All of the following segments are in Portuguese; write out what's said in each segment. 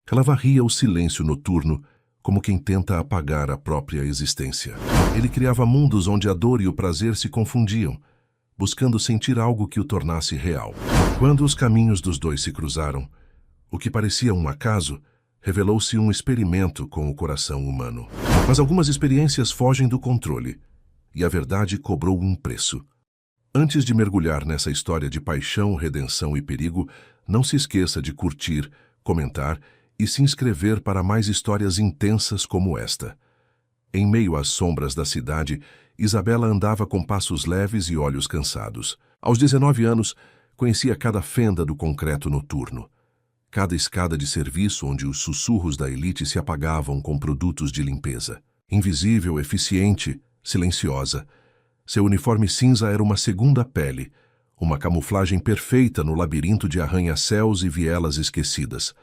Ela varria o silêncio noturno, como quem tenta apagar a própria existência. Ele criava mundos onde a dor e o prazer se confundiam, buscando sentir algo que o tornasse real. Quando os caminhos dos dois se cruzaram, o que parecia um acaso revelou-se um experimento com o coração humano. Mas algumas experiências fogem do controle, e a verdade cobrou um preço. Antes de mergulhar nessa história de paixão, redenção e perigo, não se esqueça de curtir, comentar e se inscrever para mais histórias intensas como esta. Em meio às sombras da cidade, Isabela andava com passos leves e olhos cansados. Aos 19 anos, conhecia cada fenda do concreto noturno, cada escada de serviço onde os sussurros da elite se apagavam com produtos de limpeza. Invisível, eficiente, silenciosa, seu uniforme cinza era uma segunda pele, uma camuflagem perfeita no labirinto de arranha-céus e vielas esquecidas.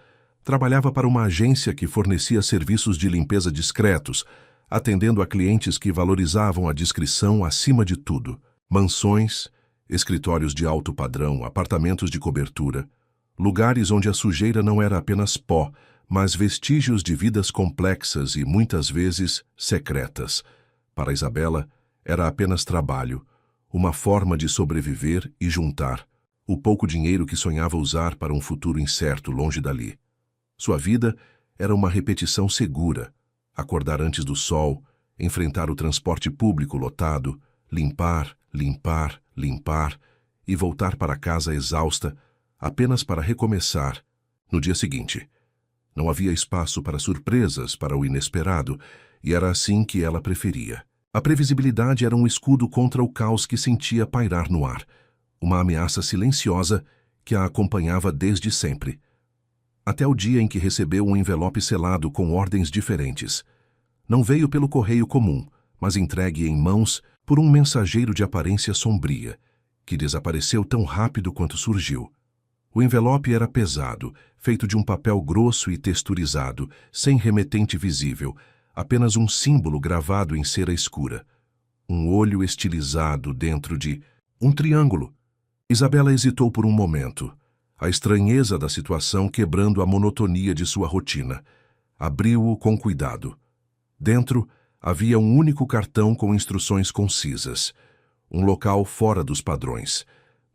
Trabalhava para uma agência que fornecia serviços de limpeza discretos, atendendo a clientes que valorizavam a discrição acima de tudo. Mansões, escritórios de alto padrão, apartamentos de cobertura, lugares onde a sujeira não era apenas pó, mas vestígios de vidas complexas e muitas vezes secretas. Para Isabela, era apenas trabalho, uma forma de sobreviver e juntar o pouco dinheiro que sonhava usar para um futuro incerto longe dali. Sua vida era uma repetição segura: acordar antes do sol, enfrentar o transporte público lotado, limpar, limpar, limpar e voltar para casa exausta, apenas para recomeçar no dia seguinte. Não havia espaço para surpresas, para o inesperado, e era assim que ela preferia. A previsibilidade era um escudo contra o caos que sentia pairar no ar, uma ameaça silenciosa que a acompanhava desde sempre. Até o dia em que recebeu um envelope selado com ordens diferentes. Não veio pelo correio comum, mas entregue em mãos por um mensageiro de aparência sombria, que desapareceu tão rápido quanto surgiu. O envelope era pesado, feito de um papel grosso e texturizado, sem remetente visível, apenas um símbolo gravado em cera escura. Um olho estilizado dentro de um triângulo. Isabela hesitou por um momento, a estranheza da situação quebrando a monotonia de sua rotina. Abriu-o com cuidado. Dentro havia um único cartão com instruções concisas. Um local fora dos padrões.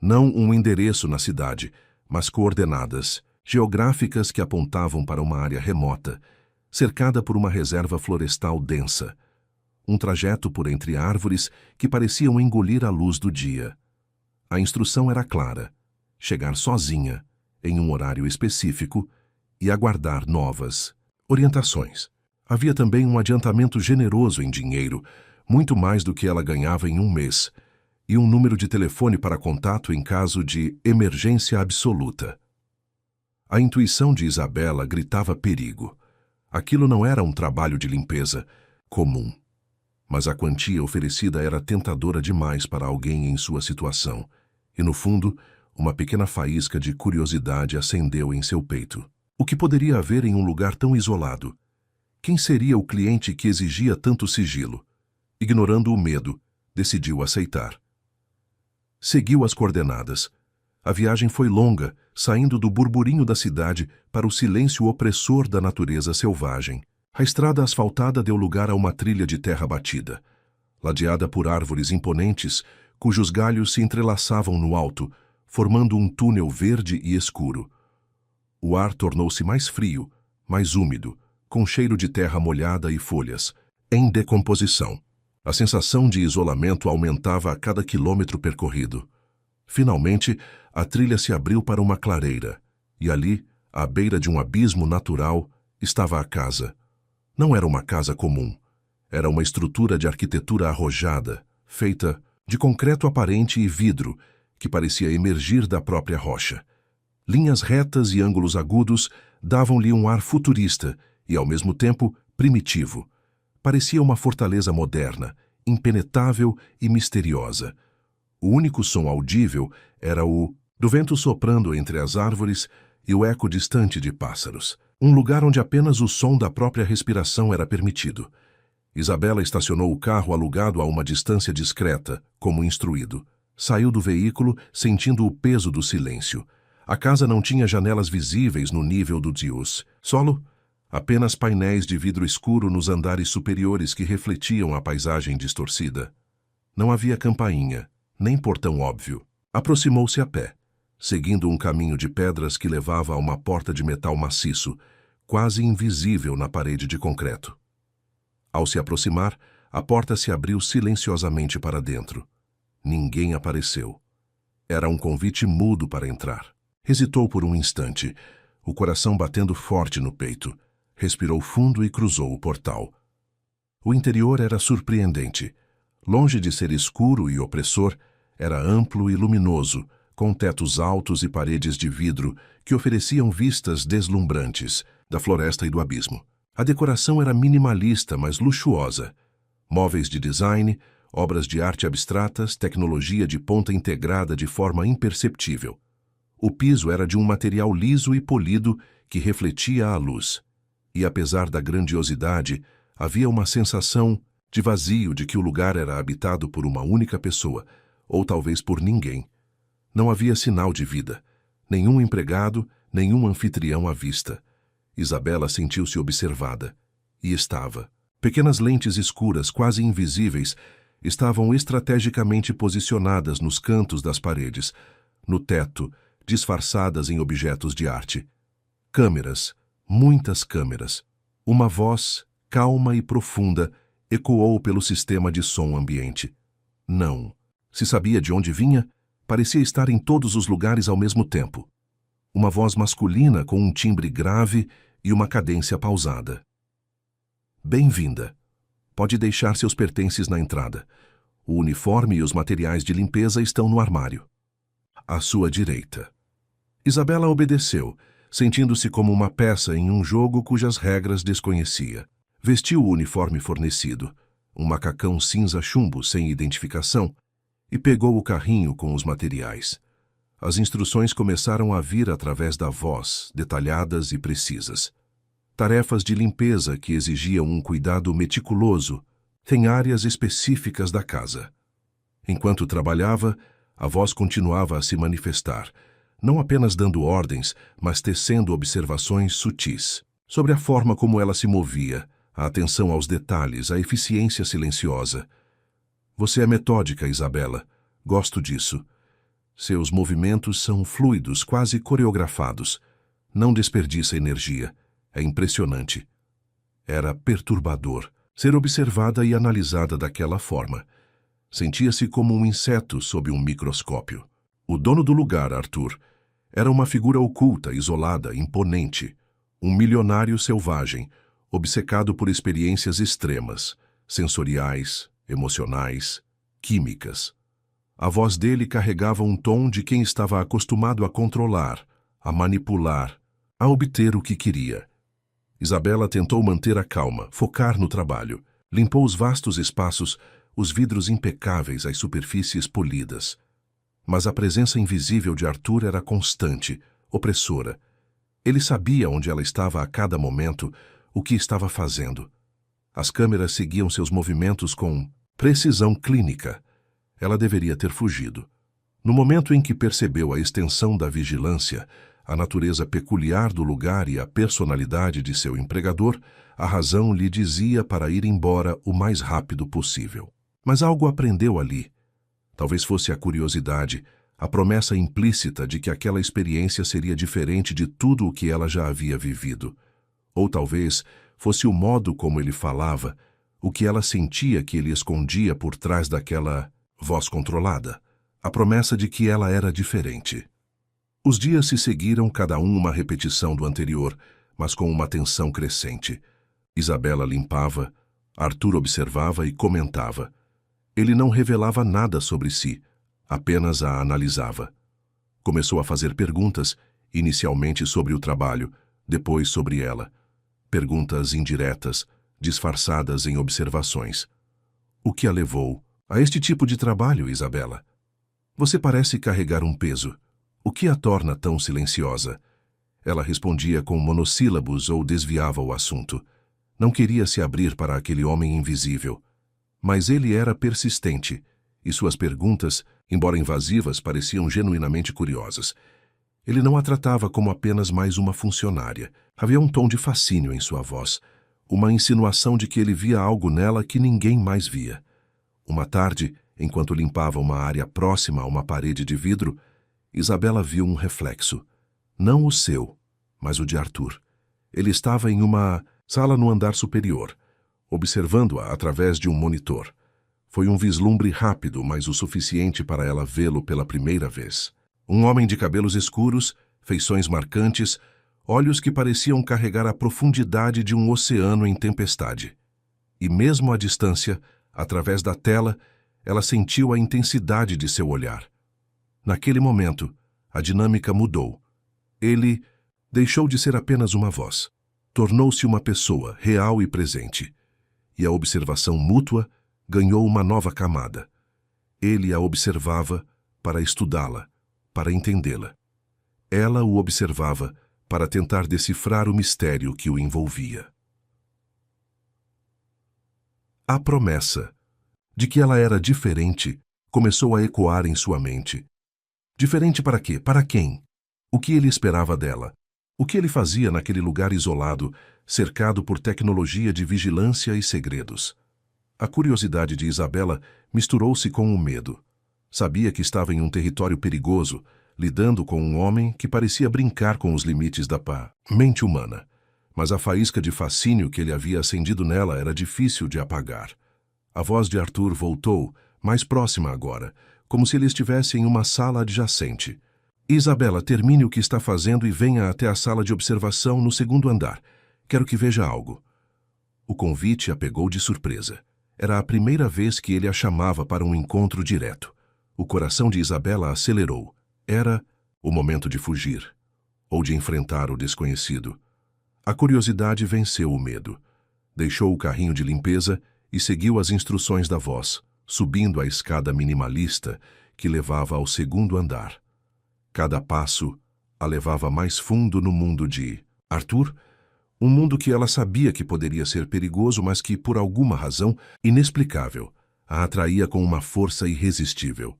Não um endereço na cidade, mas coordenadas geográficas que apontavam para uma área remota, cercada por uma reserva florestal densa. Um trajeto por entre árvores que pareciam engolir a luz do dia. A instrução era clara: chegar sozinha, em um horário específico, e aguardar novas orientações. Havia também um adiantamento generoso em dinheiro, muito mais do que ela ganhava em um mês, e um número de telefone para contato em caso de emergência absoluta. A intuição de Isabela gritava perigo. Aquilo não era um trabalho de limpeza comum, mas a quantia oferecida era tentadora demais para alguém em sua situação, e no fundo, uma pequena faísca de curiosidade acendeu em seu peito. O que poderia haver em um lugar tão isolado? Quem seria o cliente que exigia tanto sigilo? Ignorando o medo, decidiu aceitar. Seguiu as coordenadas. A viagem foi longa, saindo do burburinho da cidade para o silêncio opressor da natureza selvagem. A estrada asfaltada deu lugar a uma trilha de terra batida, ladeada por árvores imponentes, cujos galhos se entrelaçavam no alto, formando um túnel verde e escuro. O ar tornou-se mais frio, mais úmido, com cheiro de terra molhada e folhas, em decomposição. A sensação de isolamento aumentava a cada quilômetro percorrido. Finalmente, a trilha se abriu para uma clareira, e ali, à beira de um abismo natural, estava a casa. Não era uma casa comum. Era uma estrutura de arquitetura arrojada, feita de concreto aparente e vidro, que parecia emergir da própria rocha. Linhas retas e ângulos agudos davam-lhe um ar futurista e, ao mesmo tempo, primitivo. Parecia uma fortaleza moderna, impenetrável e misteriosa. O único som audível era o do vento soprando entre as árvores e o eco distante de pássaros. Um lugar onde apenas o som da própria respiração era permitido. Isabela estacionou o carro alugado a uma distância discreta, como instruído. Saiu do veículo, sentindo o peso do silêncio. A casa não tinha janelas visíveis no nível do Zeus. Solo, apenas painéis de vidro escuro nos andares superiores que refletiam a paisagem distorcida. Não havia campainha, nem portão óbvio. Aproximou-se a pé, seguindo um caminho de pedras que levava a uma porta de metal maciço, quase invisível na parede de concreto. Ao se aproximar, a porta se abriu silenciosamente para dentro. Ninguém apareceu. Era um convite mudo para entrar. Hesitou por um instante, o coração batendo forte no peito. Respirou fundo e cruzou o portal. O interior era surpreendente. Longe de ser escuro e opressor, era amplo e luminoso, com tetos altos e paredes de vidro que ofereciam vistas deslumbrantes da floresta e do abismo. A decoração era minimalista, mas luxuosa. Móveis de design, obras de arte abstratas, tecnologia de ponta integrada de forma imperceptível. O piso era de um material liso e polido que refletia a luz. E apesar da grandiosidade, havia uma sensação de vazio de que o lugar era habitado por uma única pessoa, ou talvez por ninguém. Não havia sinal de vida, nenhum empregado, nenhum anfitrião à vista. Isabela sentiu-se observada. E estava. Pequenas lentes escuras, quase invisíveis, estavam estrategicamente posicionadas nos cantos das paredes, no teto, disfarçadas em objetos de arte. Câmeras, muitas câmeras. Uma voz, calma e profunda, ecoou pelo sistema de som ambiente. Não. Se sabia de onde vinha, parecia estar em todos os lugares ao mesmo tempo. Uma voz masculina com um timbre grave e uma cadência pausada. Bem-vinda. Pode deixar seus pertences na entrada. O uniforme e os materiais de limpeza estão no armário. À sua direita. Isabela obedeceu, sentindo-se como uma peça em um jogo cujas regras desconhecia. Vestiu o uniforme fornecido, um macacão cinza chumbo sem identificação, e pegou o carrinho com os materiais. As instruções começaram a vir através da voz, detalhadas e precisas. Tarefas de limpeza que exigiam um cuidado meticuloso, em áreas específicas da casa. Enquanto trabalhava, a voz continuava a se manifestar, não apenas dando ordens, mas tecendo observações sutis sobre a forma como ela se movia, a atenção aos detalhes, a eficiência silenciosa. Você é metódica, Isabela. Gosto disso. Seus movimentos são fluidos, quase coreografados. Não desperdiça energia. É impressionante. Era perturbador ser observada e analisada daquela forma. Sentia-se como um inseto sob um microscópio. O dono do lugar, Arthur, era uma figura oculta, isolada, imponente. Um milionário selvagem, obcecado por experiências extremas, sensoriais, emocionais, químicas. A voz dele carregava um tom de quem estava acostumado a controlar, a manipular, a obter o que queria. Isabela tentou manter a calma, focar no trabalho. Limpou os vastos espaços, os vidros impecáveis, as superfícies polidas. Mas a presença invisível de Arthur era constante, opressora. Ele sabia onde ela estava a cada momento, o que estava fazendo. As câmeras seguiam seus movimentos com precisão clínica. Ela deveria ter fugido. No momento em que percebeu a extensão da vigilância, a natureza peculiar do lugar e a personalidade de seu empregador, a razão lhe dizia para ir embora o mais rápido possível. Mas algo aprendeu ali. Talvez fosse a curiosidade, a promessa implícita de que aquela experiência seria diferente de tudo o que ela já havia vivido. Ou talvez fosse o modo como ele falava, o que ela sentia que ele escondia por trás daquela voz controlada, a promessa de que ela era diferente. Os dias se seguiram, cada um uma repetição do anterior, mas com uma tensão crescente. Isabela limpava, Arthur observava e comentava. Ele não revelava nada sobre si, apenas a analisava. Começou a fazer perguntas, inicialmente sobre o trabalho, depois sobre ela. Perguntas indiretas, disfarçadas em observações. O que a levou a este tipo de trabalho, Isabela? Você parece carregar um peso. O que a torna tão silenciosa? Ela respondia com monossílabos ou desviava o assunto. Não queria se abrir para aquele homem invisível. Mas ele era persistente, e suas perguntas, embora invasivas, pareciam genuinamente curiosas. Ele não a tratava como apenas mais uma funcionária. Havia um tom de fascínio em sua voz, uma insinuação de que ele via algo nela que ninguém mais via. Uma tarde, enquanto limpava uma área próxima a uma parede de vidro, Isabela viu um reflexo. Não o seu, mas o de Arthur. Ele estava em uma sala no andar superior, observando-a através de um monitor. Foi um vislumbre rápido, mas o suficiente para ela vê-lo pela primeira vez. Um homem de cabelos escuros, feições marcantes, olhos que pareciam carregar a profundidade de um oceano em tempestade. E mesmo à distância, através da tela, ela sentiu a intensidade de seu olhar. Naquele momento, a dinâmica mudou. Ele deixou de ser apenas uma voz. Tornou-se uma pessoa real e presente. E a observação mútua ganhou uma nova camada. Ele a observava para estudá-la, para entendê-la. Ela o observava para tentar decifrar o mistério que o envolvia. A promessa de que ela era diferente começou a ecoar em sua mente. Diferente para quê? Para quem? O que ele esperava dela? O que ele fazia naquele lugar isolado, cercado por tecnologia de vigilância e segredos? A curiosidade de Isabela misturou-se com o medo. Sabia que estava em um território perigoso, lidando com um homem que parecia brincar com os limites da mente humana. Mas a faísca de fascínio que ele havia acendido nela era difícil de apagar. A voz de Arthur voltou, mais próxima agora, como se ele estivesse em uma sala adjacente. Isabela, termine o que está fazendo e venha até a sala de observação no segundo andar. Quero que veja algo. O convite a pegou de surpresa. Era a primeira vez que ele a chamava para um encontro direto. O coração de Isabela acelerou. Era o momento de fugir, ou de enfrentar o desconhecido. A curiosidade venceu o medo. Deixou o carrinho de limpeza e seguiu as instruções da voz, subindo a escada minimalista que levava ao segundo andar. Cada passo a levava mais fundo no mundo de Arthur, um mundo que ela sabia que poderia ser perigoso, mas que, por alguma razão inexplicável, a atraía com uma força irresistível.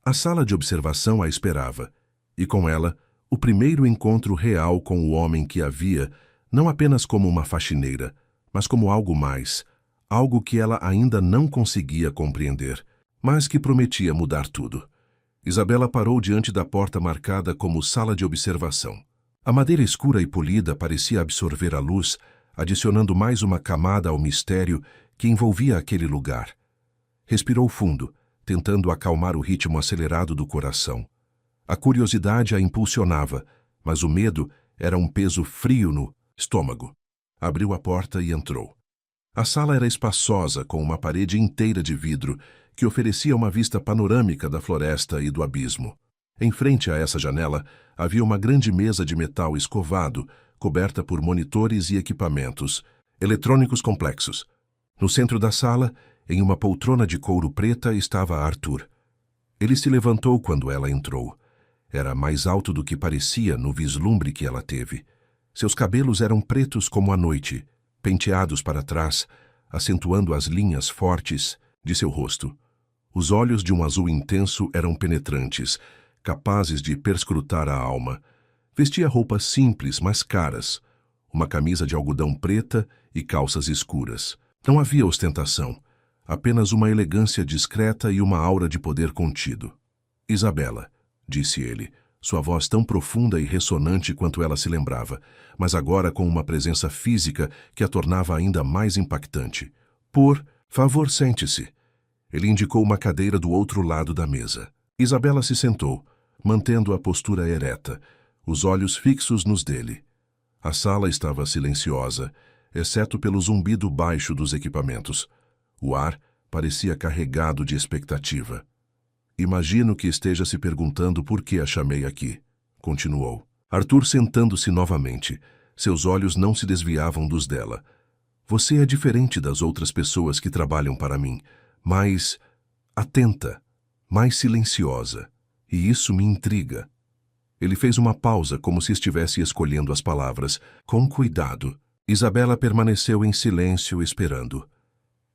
A sala de observação a esperava, e com ela, o primeiro encontro real com o homem que a via, não apenas como uma faxineira, mas como algo mais, algo que ela ainda não conseguia compreender, mas que prometia mudar tudo. Isabela parou diante da porta marcada como sala de observação. A madeira escura e polida parecia absorver a luz, adicionando mais uma camada ao mistério que envolvia aquele lugar. Respirou fundo, tentando acalmar o ritmo acelerado do coração. A curiosidade a impulsionava, mas o medo era um peso frio no estômago. Abriu a porta e entrou. A sala era espaçosa, com uma parede inteira de vidro que oferecia uma vista panorâmica da floresta e do abismo. Em frente a essa janela, havia uma grande mesa de metal escovado, coberta por monitores e equipamentos eletrônicos complexos. No centro da sala, em uma poltrona de couro preta, estava Arthur. Ele se levantou quando ela entrou. Era mais alto do que parecia no vislumbre que ela teve. Seus cabelos eram pretos como a noite, penteados para trás, acentuando as linhas fortes de seu rosto. Os olhos de um azul intenso eram penetrantes, capazes de perscrutar a alma. Vestia roupas simples, mas caras, uma camisa de algodão preta e calças escuras. Não havia ostentação, apenas uma elegância discreta e uma aura de poder contido. Isabela, disse ele, sua voz tão profunda e ressonante quanto ela se lembrava, mas agora com uma presença física que a tornava ainda mais impactante. Por favor, sente-se. Ele indicou uma cadeira do outro lado da mesa. Isabela se sentou, mantendo a postura ereta, os olhos fixos nos dele. A sala estava silenciosa, exceto pelo zumbido baixo dos equipamentos. O ar parecia carregado de expectativa. Imagino que esteja se perguntando por que a chamei aqui, continuou. Arthur sentando-se novamente. Seus olhos não se desviavam dos dela. Você é diferente das outras pessoas que trabalham para mim, mais atenta, mais silenciosa, e isso me intriga. Ele fez uma pausa, como se estivesse escolhendo as palavras. Com cuidado. Isabela permaneceu em silêncio, esperando.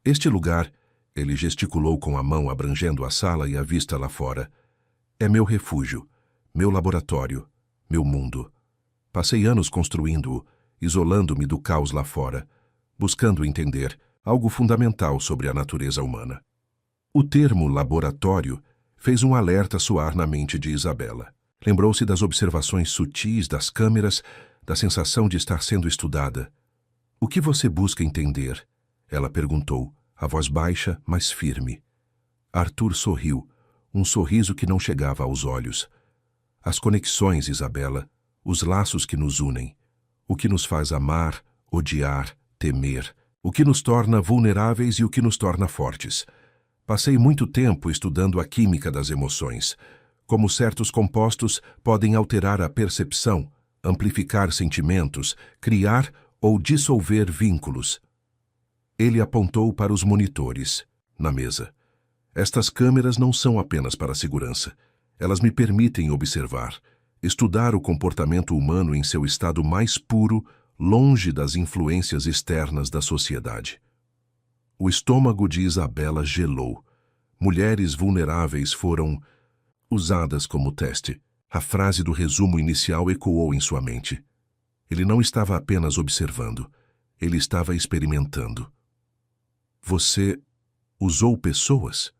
Este lugar, ele gesticulou com a mão abrangendo a sala e a vista lá fora, é meu refúgio, meu laboratório, meu mundo. Passei anos construindo-o, isolando-me do caos lá fora, buscando entender algo fundamental sobre a natureza humana. O termo laboratório fez um alerta soar na mente de Isabela. Lembrou-se das observações sutis das câmeras, da sensação de estar sendo estudada. "O que você busca entender?" ela perguntou, a voz baixa, mas firme. Arthur sorriu, um sorriso que não chegava aos olhos. "As conexões, Isabela, os laços que nos unem, o que nos faz amar, odiar, temer, o que nos torna vulneráveis e o que nos torna fortes. Passei muito tempo estudando a química das emoções, como certos compostos podem alterar a percepção, amplificar sentimentos, criar ou dissolver vínculos." Ele apontou para os monitores, na mesa. "Estas câmeras não são apenas para segurança. Elas me permitem observar, estudar o comportamento humano em seu estado mais puro, longe das influências externas da sociedade." O estômago de Isabela gelou. Mulheres vulneráveis foram usadas como teste. A frase do resumo inicial ecoou em sua mente. Ele não estava apenas observando, ele estava experimentando. "Você usou pessoas?"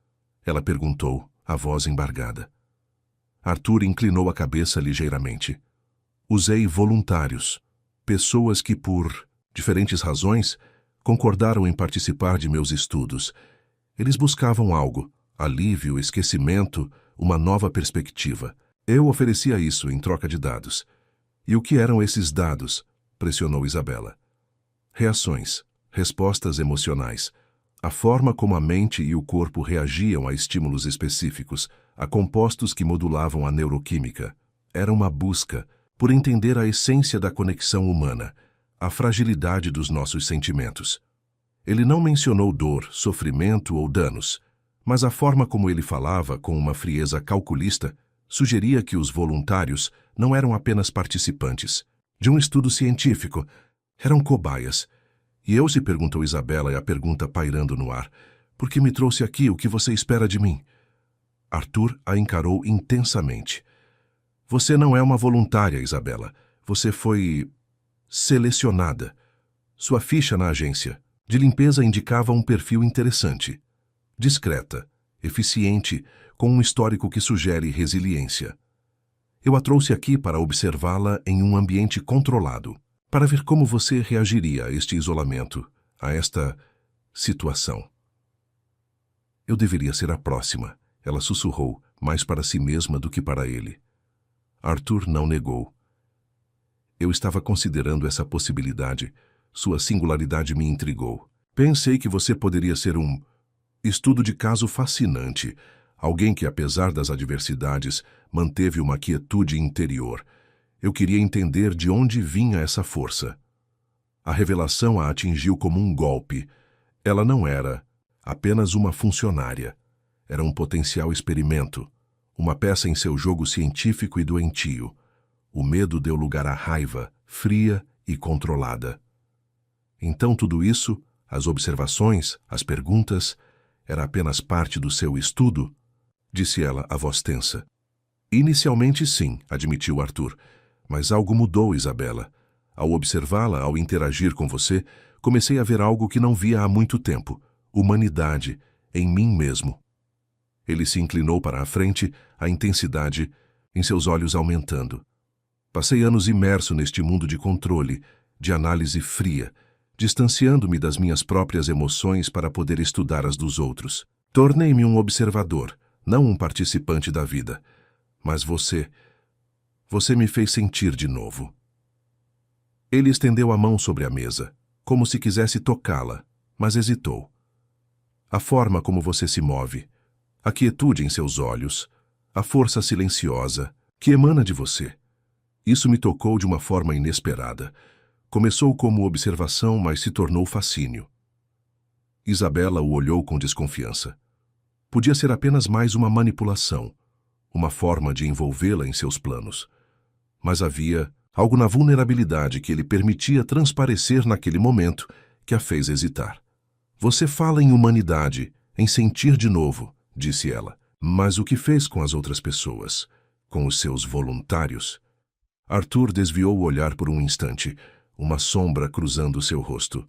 ela perguntou, a voz embargada. Arthur inclinou a cabeça ligeiramente. "Usei voluntários, pessoas que, por diferentes razões, concordaram em participar de meus estudos. Eles buscavam algo, alívio, esquecimento, uma nova perspectiva. Eu oferecia isso em troca de dados." "E o que eram esses dados?" pressionou Isabela. "Reações, respostas emocionais, a forma como a mente e o corpo reagiam a estímulos específicos, a compostos que modulavam a neuroquímica. Era uma busca por entender a essência da conexão humana, a fragilidade dos nossos sentimentos." Ele não mencionou dor, sofrimento ou danos, mas a forma como ele falava, com uma frieza calculista, sugeria que os voluntários não eram apenas participantes de um estudo científico, eram cobaias. "E eu?" se perguntou Isabela, e a pergunta pairando no ar. "Por que me trouxe aqui? O que você espera de mim?" Arthur a encarou intensamente. "Você não é uma voluntária, Isabela. Você foi selecionada. Sua ficha na agência de limpeza indicava um perfil interessante. Discreta, eficiente, com um histórico que sugere resiliência. Eu a trouxe aqui para observá-la em um ambiente controlado, para ver como você reagiria a este isolamento, a esta situação." "Eu deveria ser a próxima," ela sussurrou, mais para si mesma do que para ele. Arthur não negou. "Eu estava considerando essa possibilidade. Sua singularidade me intrigou. Pensei que você poderia ser um estudo de caso fascinante, alguém que, apesar das adversidades, manteve uma quietude interior. Eu queria entender de onde vinha essa força." A revelação a atingiu como um golpe. Ela não era apenas uma funcionária. Era um potencial experimento, uma peça em seu jogo científico e doentio. O medo deu lugar à raiva, fria e controlada. Então tudo isso, as observações, as perguntas, era apenas parte do seu estudo? Disse ela, a voz tensa. Inicialmente sim, admitiu Arthur. Mas algo mudou, Isabela. Ao observá-la, ao interagir com você, comecei a ver algo que não via há muito tempo. Humanidade, em mim mesmo. Ele se inclinou para a frente, a intensidade em seus olhos aumentando. Passei anos imerso neste mundo de controle, de análise fria, distanciando-me das minhas próprias emoções para poder estudar as dos outros. Tornei-me um observador, não um participante da vida. Mas você me fez sentir de novo. Ele estendeu a mão sobre a mesa, como se quisesse tocá-la, mas hesitou. A forma como você se move, a quietude em seus olhos, a força silenciosa que emana de você. Isso me tocou de uma forma inesperada. Começou como observação, mas se tornou fascínio. Isabela o olhou com desconfiança. Podia ser apenas mais uma manipulação, uma forma de envolvê-la em seus planos. Mas havia algo na vulnerabilidade que ele permitia transparecer naquele momento que a fez hesitar. Você fala em humanidade, em sentir de novo, disse ela. Mas o que fez com as outras pessoas? Com os seus voluntários? Arthur desviou o olhar por um instante, uma sombra cruzando seu rosto.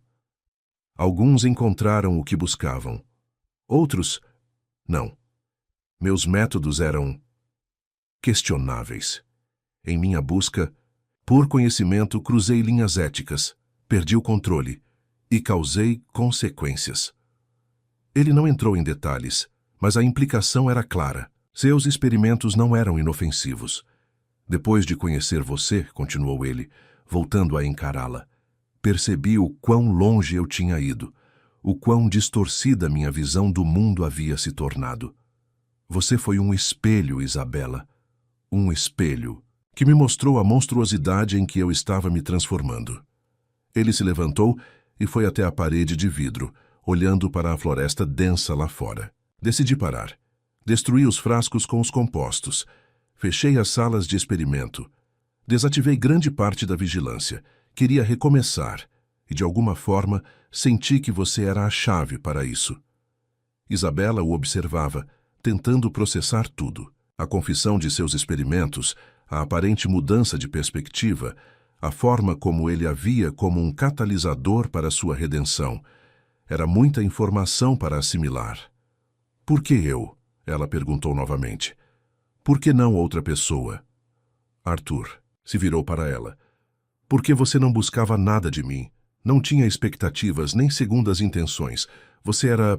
Alguns encontraram o que buscavam. Outros, não. Meus métodos eram questionáveis. Em minha busca por conhecimento, cruzei linhas éticas, perdi o controle e causei consequências. Ele não entrou em detalhes, mas a implicação era clara. Seus experimentos não eram inofensivos. Depois de conhecer você, continuou ele, voltando a encará-la, percebi o quão longe eu tinha ido, o quão distorcida minha visão do mundo havia se tornado. Você foi um espelho, Isabela. Um espelho que me mostrou a monstruosidade em que eu estava me transformando. Ele se levantou e foi até a parede de vidro, olhando para a floresta densa lá fora. Decidi parar. Destruí os frascos com os compostos. Fechei as salas de experimento. Desativei grande parte da vigilância. Queria recomeçar, e de alguma forma senti que você era a chave para isso. Isabela o observava, tentando processar tudo. A confissão de seus experimentos, a aparente mudança de perspectiva, a forma como ele a via como um catalisador para sua redenção. Era muita informação para assimilar. Por que eu? Ela perguntou novamente. Por que não outra pessoa? Arthur se virou para ela. Porque você não buscava nada de mim. Não tinha expectativas nem segundas intenções. Você era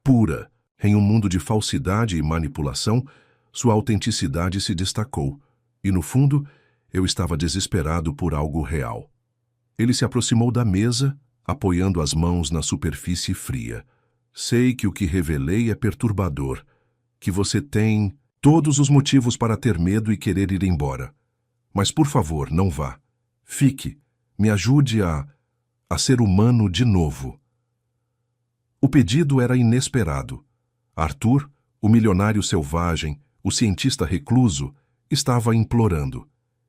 pura. Em um mundo de falsidade e manipulação, sua autenticidade se destacou. E, no fundo, eu estava desesperado por algo real. Ele se aproximou da mesa, apoiando as mãos na superfície fria. Sei que o que revelei é perturbador, que você tem todos os motivos para ter medo e querer ir embora. Mas, por favor, não vá. Fique. Me ajude a ser humano de novo. O pedido era inesperado. Arthur, o milionário selvagem, o cientista recluso, estava implorando.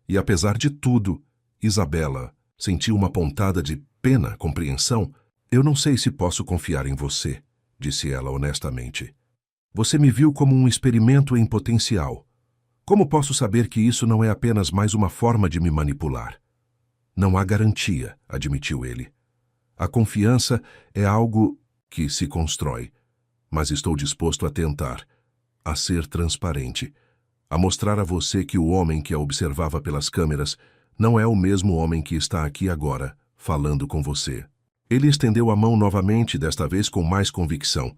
E, apesar de tudo, Isabela sentiu uma pontada de pena, compreensão. Eu não sei se posso confiar em você, disse ela honestamente. Você me viu como um experimento em potencial. Como posso saber que isso não é apenas mais uma forma de me manipular? Não há garantia, admitiu ele. A confiança é algo que se constrói, mas estou disposto a tentar, a ser transparente, a mostrar a você que o homem que a observava pelas câmeras não é o mesmo homem que está aqui agora, falando com você. Ele estendeu a mão novamente, desta vez com mais convicção.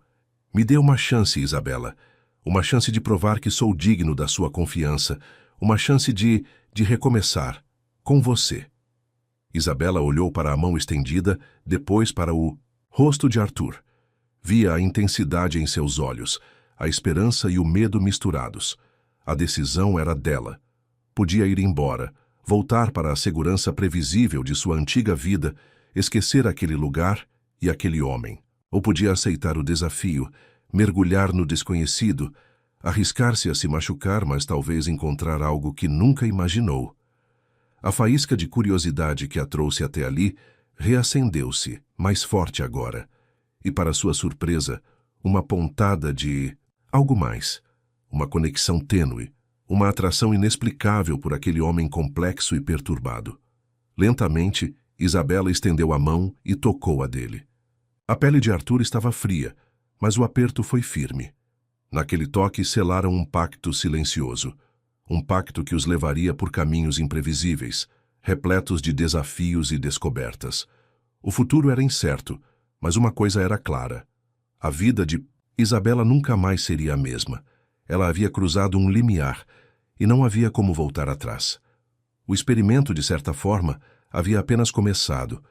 Me dê uma chance, Isabela. Uma chance de provar que sou digno da sua confiança. Uma chance de recomeçar. Com você. Isabela olhou para a mão estendida, depois para o rosto de Arthur. Via a intensidade em seus olhos, a esperança e o medo misturados. A decisão era dela. Podia ir embora, voltar para a segurança previsível de sua antiga vida, esquecer aquele lugar e aquele homem. Ou podia aceitar o desafio, mergulhar no desconhecido, arriscar-se a se machucar, mas talvez encontrar algo que nunca imaginou. A faísca de curiosidade que a trouxe até ali reacendeu-se, mais forte agora. E, para sua surpresa, uma pontada de algo mais. Uma conexão tênue, uma atração inexplicável por aquele homem complexo e perturbado. Lentamente, Isabela estendeu a mão e tocou a dele. A pele de Arthur estava fria, mas o aperto foi firme. Naquele toque selaram um pacto silencioso, um pacto que os levaria por caminhos imprevisíveis, repletos de desafios e descobertas. O futuro era incerto, mas uma coisa era clara. A vida de Isabela nunca mais seria a mesma. Ela havia cruzado um limiar e não havia como voltar atrás. O experimento, de certa forma, havia apenas começado,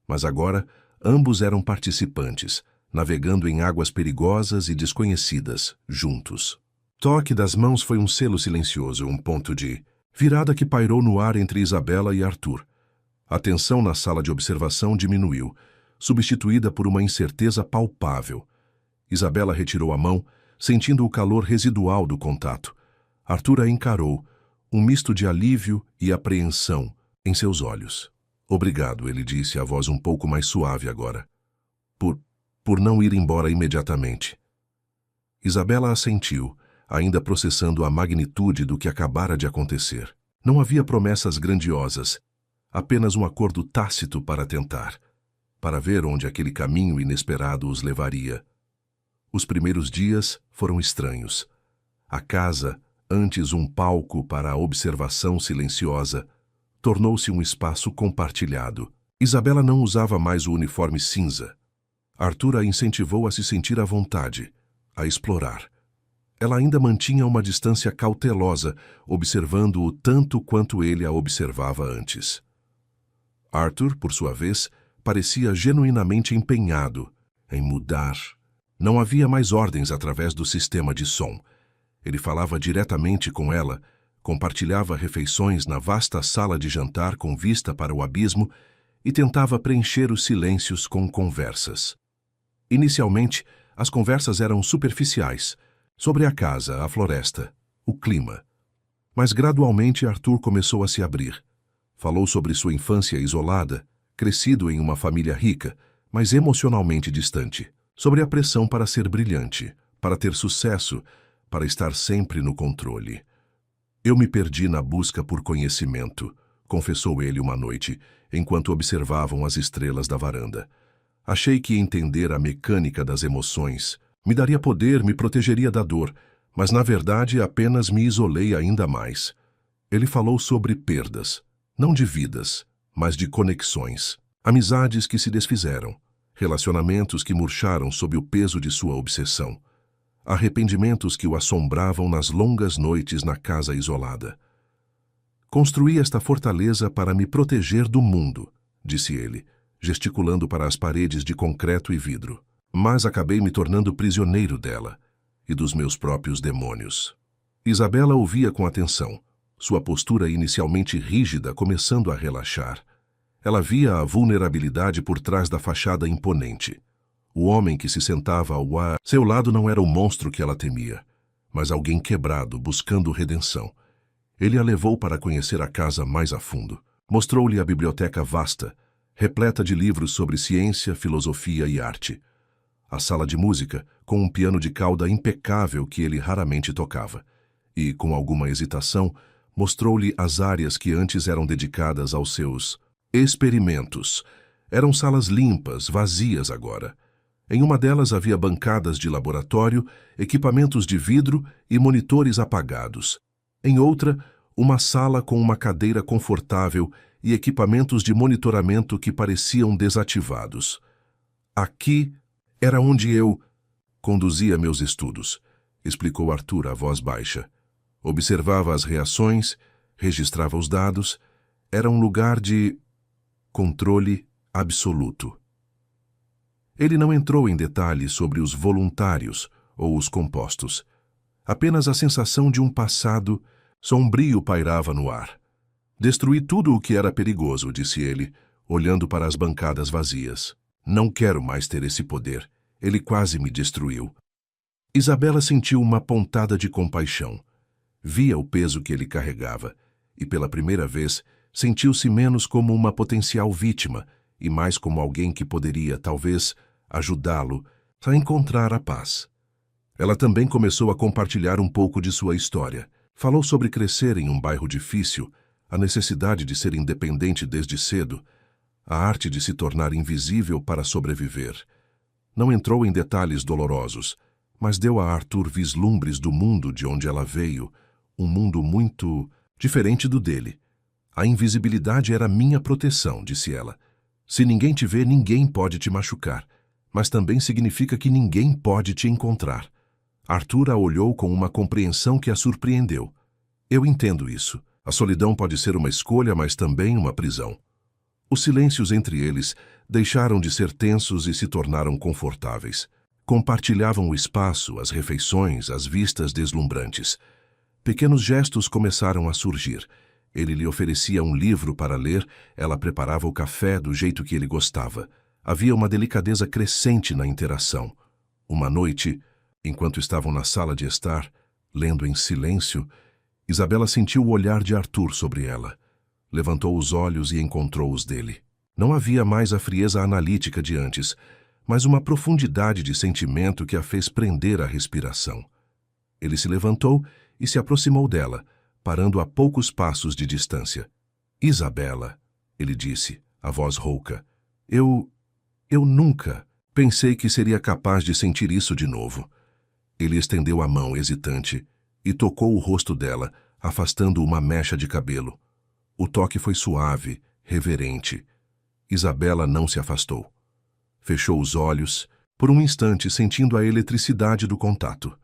mas agora ambos eram participantes, navegando em águas perigosas e desconhecidas, juntos. Toque das mãos foi um selo silencioso, um ponto de virada que pairou no ar entre Isabela e Arthur. A tensão na sala de observação diminuiu, substituída por uma incerteza palpável. Isabela retirou a mão, sentindo o calor residual do contato. Arthur a encarou, um misto de alívio e apreensão em seus olhos. Obrigado, ele disse, a voz um pouco mais suave agora. Por não ir embora imediatamente. Isabela assentiu, ainda processando a magnitude do que acabara de acontecer. Não havia promessas grandiosas, apenas um acordo tácito para tentar, para ver onde aquele caminho inesperado os levaria. Os primeiros dias foram estranhos. A casa, antes um palco para a observação silenciosa, tornou-se um espaço compartilhado. Isabela não usava mais o uniforme cinza. Arthur a incentivou a se sentir à vontade, a explorar. Ela ainda mantinha uma distância cautelosa, observando-o tanto quanto ele a observava antes. Arthur, por sua vez, parecia genuinamente empenhado em mudar. Não havia mais ordens através do sistema de som. Ele falava diretamente com ela, compartilhava refeições na vasta sala de jantar com vista para o abismo e tentava preencher os silêncios com conversas. Inicialmente, as conversas eram superficiais, sobre a casa, a floresta, o clima. Mas gradualmente Arthur começou a se abrir. Falou sobre sua infância isolada, crescido em uma família rica, mas emocionalmente distante. Sobre a pressão para ser brilhante, para ter sucesso, para estar sempre no controle. Eu me perdi na busca por conhecimento, confessou ele uma noite, enquanto observavam as estrelas da varanda. Achei que entender a mecânica das emoções me daria poder, me protegeria da dor, mas na verdade apenas me isolei ainda mais. Ele falou sobre perdas, não de vidas, mas de conexões, amizades que se desfizeram, relacionamentos que murcharam sob o peso de sua obsessão, arrependimentos que o assombravam nas longas noites na casa isolada. Construí esta fortaleza para me proteger do mundo, disse ele, gesticulando para as paredes de concreto e vidro. Mas acabei me tornando prisioneiro dela e dos meus próprios demônios. Isabela ouvia com atenção, sua postura inicialmente rígida começando a relaxar. Ela via a vulnerabilidade por trás da fachada imponente. O homem que se sentava ao seu lado não era o monstro que ela temia, mas alguém quebrado, buscando redenção. Ele a levou para conhecer a casa mais a fundo. Mostrou-lhe a biblioteca vasta, repleta de livros sobre ciência, filosofia e arte. A sala de música, com um piano de cauda impecável que ele raramente tocava. E, com alguma hesitação, mostrou-lhe as áreas que antes eram dedicadas aos seus experimentos. Eram salas limpas, vazias agora. Em uma delas havia bancadas de laboratório, equipamentos de vidro e monitores apagados. Em outra, uma sala com uma cadeira confortável e equipamentos de monitoramento que pareciam desativados. Aqui era onde eu conduzia meus estudos, explicou Arthur a voz baixa. Observava as reações, registrava os dados. Era um lugar de controle absoluto. Ele não entrou em detalhes sobre os voluntários ou os compostos. Apenas a sensação de um passado sombrio pairava no ar. Destruí tudo o que era perigoso, disse ele, olhando para as bancadas vazias. Não quero mais ter esse poder. Ele quase me destruiu. Isabela sentiu uma pontada de compaixão. Via o peso que ele carregava e, pela primeira vez, sentiu-se menos como uma potencial vítima e mais como alguém que poderia, talvez, ajudá-lo a encontrar a paz. Ela também começou a compartilhar um pouco de sua história. Falou sobre crescer em um bairro difícil, a necessidade de ser independente desde cedo, a arte de se tornar invisível para sobreviver. Não entrou em detalhes dolorosos, mas deu a Arthur vislumbres do mundo de onde ela veio, um mundo muito diferente do dele. A invisibilidade era minha proteção, disse ela. Se ninguém te vê, ninguém pode te machucar, mas também significa que ninguém pode te encontrar. Arthur a olhou com uma compreensão que a surpreendeu. Eu entendo isso. A solidão pode ser uma escolha, mas também uma prisão. Os silêncios entre eles deixaram de ser tensos e se tornaram confortáveis. Compartilhavam o espaço, as refeições, as vistas deslumbrantes. Pequenos gestos começaram a surgir. Ele lhe oferecia um livro para ler, ela preparava o café do jeito que ele gostava. Havia uma delicadeza crescente na interação. Uma noite, enquanto estavam na sala de estar, lendo em silêncio, Isabela sentiu o olhar de Arthur sobre ela. Levantou os olhos e encontrou os dele. Não havia mais a frieza analítica de antes, mas uma profundidade de sentimento que a fez prender a respiração. Ele se levantou e se aproximou dela, parando a poucos passos de distância. Isabela, ele disse, a voz rouca, eu nunca pensei que seria capaz de sentir isso de novo. Ele estendeu a mão hesitante e tocou o rosto dela, afastando uma mecha de cabelo. O toque foi suave, reverente. Isabela não se afastou. Fechou os olhos, por um instante sentindo a eletricidade do contato.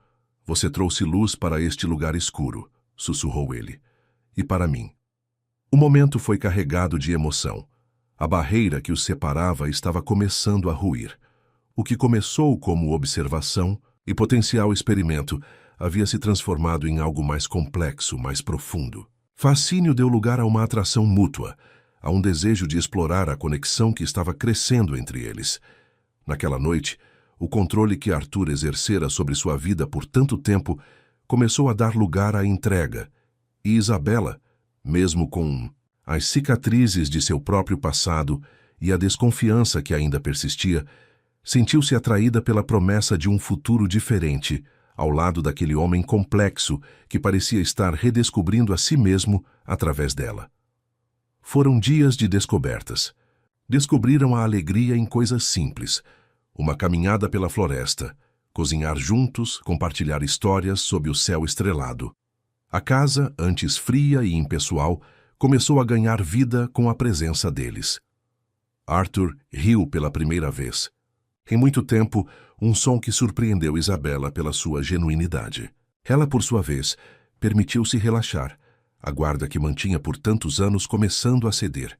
Você trouxe luz para este lugar escuro, sussurrou ele. E para mim. O momento foi carregado de emoção. A barreira que os separava estava começando a ruir. O que começou como observação e potencial experimento havia se transformado em algo mais complexo, mais profundo. Fascínio deu lugar a uma atração mútua, a um desejo de explorar a conexão que estava crescendo entre eles. Naquela noite, o controle que Arthur exercera sobre sua vida por tanto tempo começou a dar lugar à entrega, e Isabela, mesmo com as cicatrizes de seu próprio passado e a desconfiança que ainda persistia, sentiu-se atraída pela promessa de um futuro diferente, ao lado daquele homem complexo que parecia estar redescobrindo a si mesmo através dela. Foram dias de descobertas. Descobriram a alegria em coisas simples, uma caminhada pela floresta, cozinhar juntos, compartilhar histórias sob o céu estrelado. A casa, antes fria e impessoal, começou a ganhar vida com a presença deles. Arthur riu pela primeira vez. Em muito tempo, um som que surpreendeu Isabela pela sua genuinidade. Ela, por sua vez, permitiu-se relaxar, a guarda que mantinha por tantos anos começando a ceder.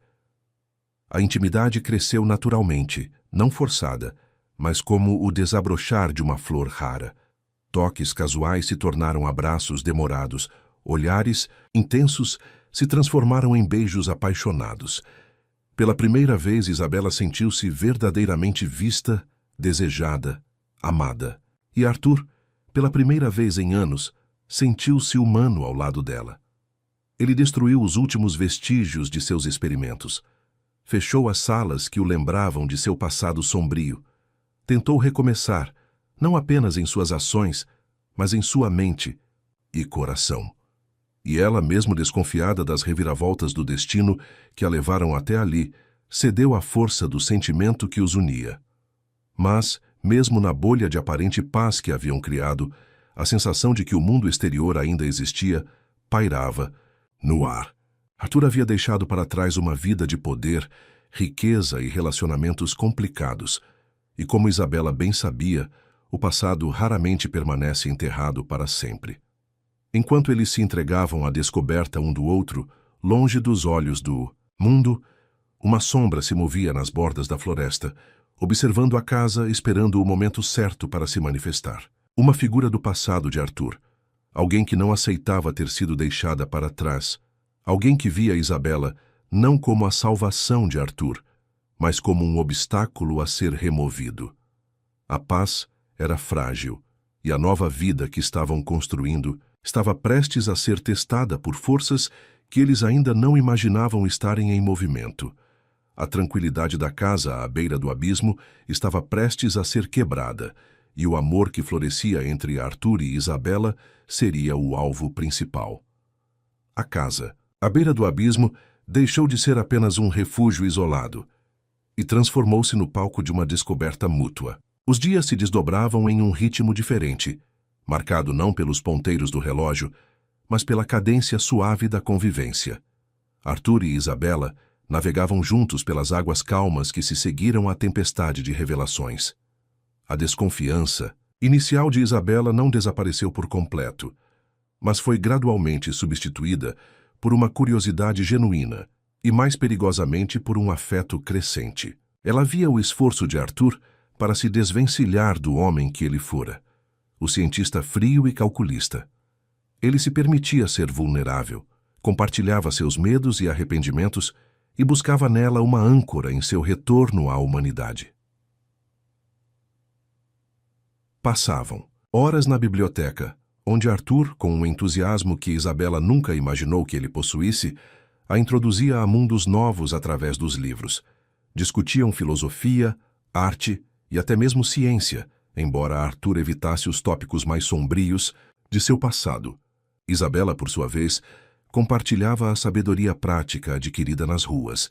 A intimidade cresceu naturalmente, não forçada, mas como o desabrochar de uma flor rara. Toques casuais se tornaram abraços demorados, olhares intensos se transformaram em beijos apaixonados. Pela primeira vez, Isabela sentiu-se verdadeiramente vista, desejada, amada. E Arthur, pela primeira vez em anos, sentiu-se humano ao lado dela. Ele destruiu os últimos vestígios de seus experimentos. Fechou as salas que o lembravam de seu passado sombrio. Tentou recomeçar, não apenas em suas ações, mas em sua mente e coração. E ela, mesmo desconfiada das reviravoltas do destino que a levaram até ali, cedeu à força do sentimento que os unia. Mas, mesmo na bolha de aparente paz que haviam criado, a sensação de que o mundo exterior ainda existia pairava no ar. Arthur havia deixado para trás uma vida de poder, riqueza e relacionamentos complicados. E como Isabela bem sabia, o passado raramente permanece enterrado para sempre. Enquanto eles se entregavam à descoberta um do outro, longe dos olhos do mundo, uma sombra se movia nas bordas da floresta, observando a casa, esperando o momento certo para se manifestar. Uma figura do passado de Arthur, alguém que não aceitava ter sido deixada para trás, alguém que via Isabela não como a salvação de Arthur, mas como um obstáculo a ser removido. A paz era frágil, e a nova vida que estavam construindo estava prestes a ser testada por forças que eles ainda não imaginavam estarem em movimento. A tranquilidade da casa à beira do abismo estava prestes a ser quebrada, e o amor que florescia entre Arthur e Isabela seria o alvo principal. A casa, à beira do abismo, deixou de ser apenas um refúgio isolado e transformou-se no palco de uma descoberta mútua. Os dias se desdobravam em um ritmo diferente, marcado não pelos ponteiros do relógio, mas pela cadência suave da convivência. Arthur e Isabela navegavam juntos pelas águas calmas que se seguiram à tempestade de revelações. A desconfiança inicial de Isabela não desapareceu por completo, mas foi gradualmente substituída por uma curiosidade genuína e, mais perigosamente, por um afeto crescente. Ela via o esforço de Arthur para se desvencilhar do homem que ele fora, o cientista frio e calculista. Ele se permitia ser vulnerável, compartilhava seus medos e arrependimentos e buscava nela uma âncora em seu retorno à humanidade. Passavam horas na biblioteca, onde Arthur, com um entusiasmo que Isabela nunca imaginou que ele possuísse, a introduzia a mundos novos através dos livros. Discutiam filosofia, arte e até mesmo ciência, embora Arthur evitasse os tópicos mais sombrios de seu passado. Isabela, por sua vez, compartilhava a sabedoria prática adquirida nas ruas,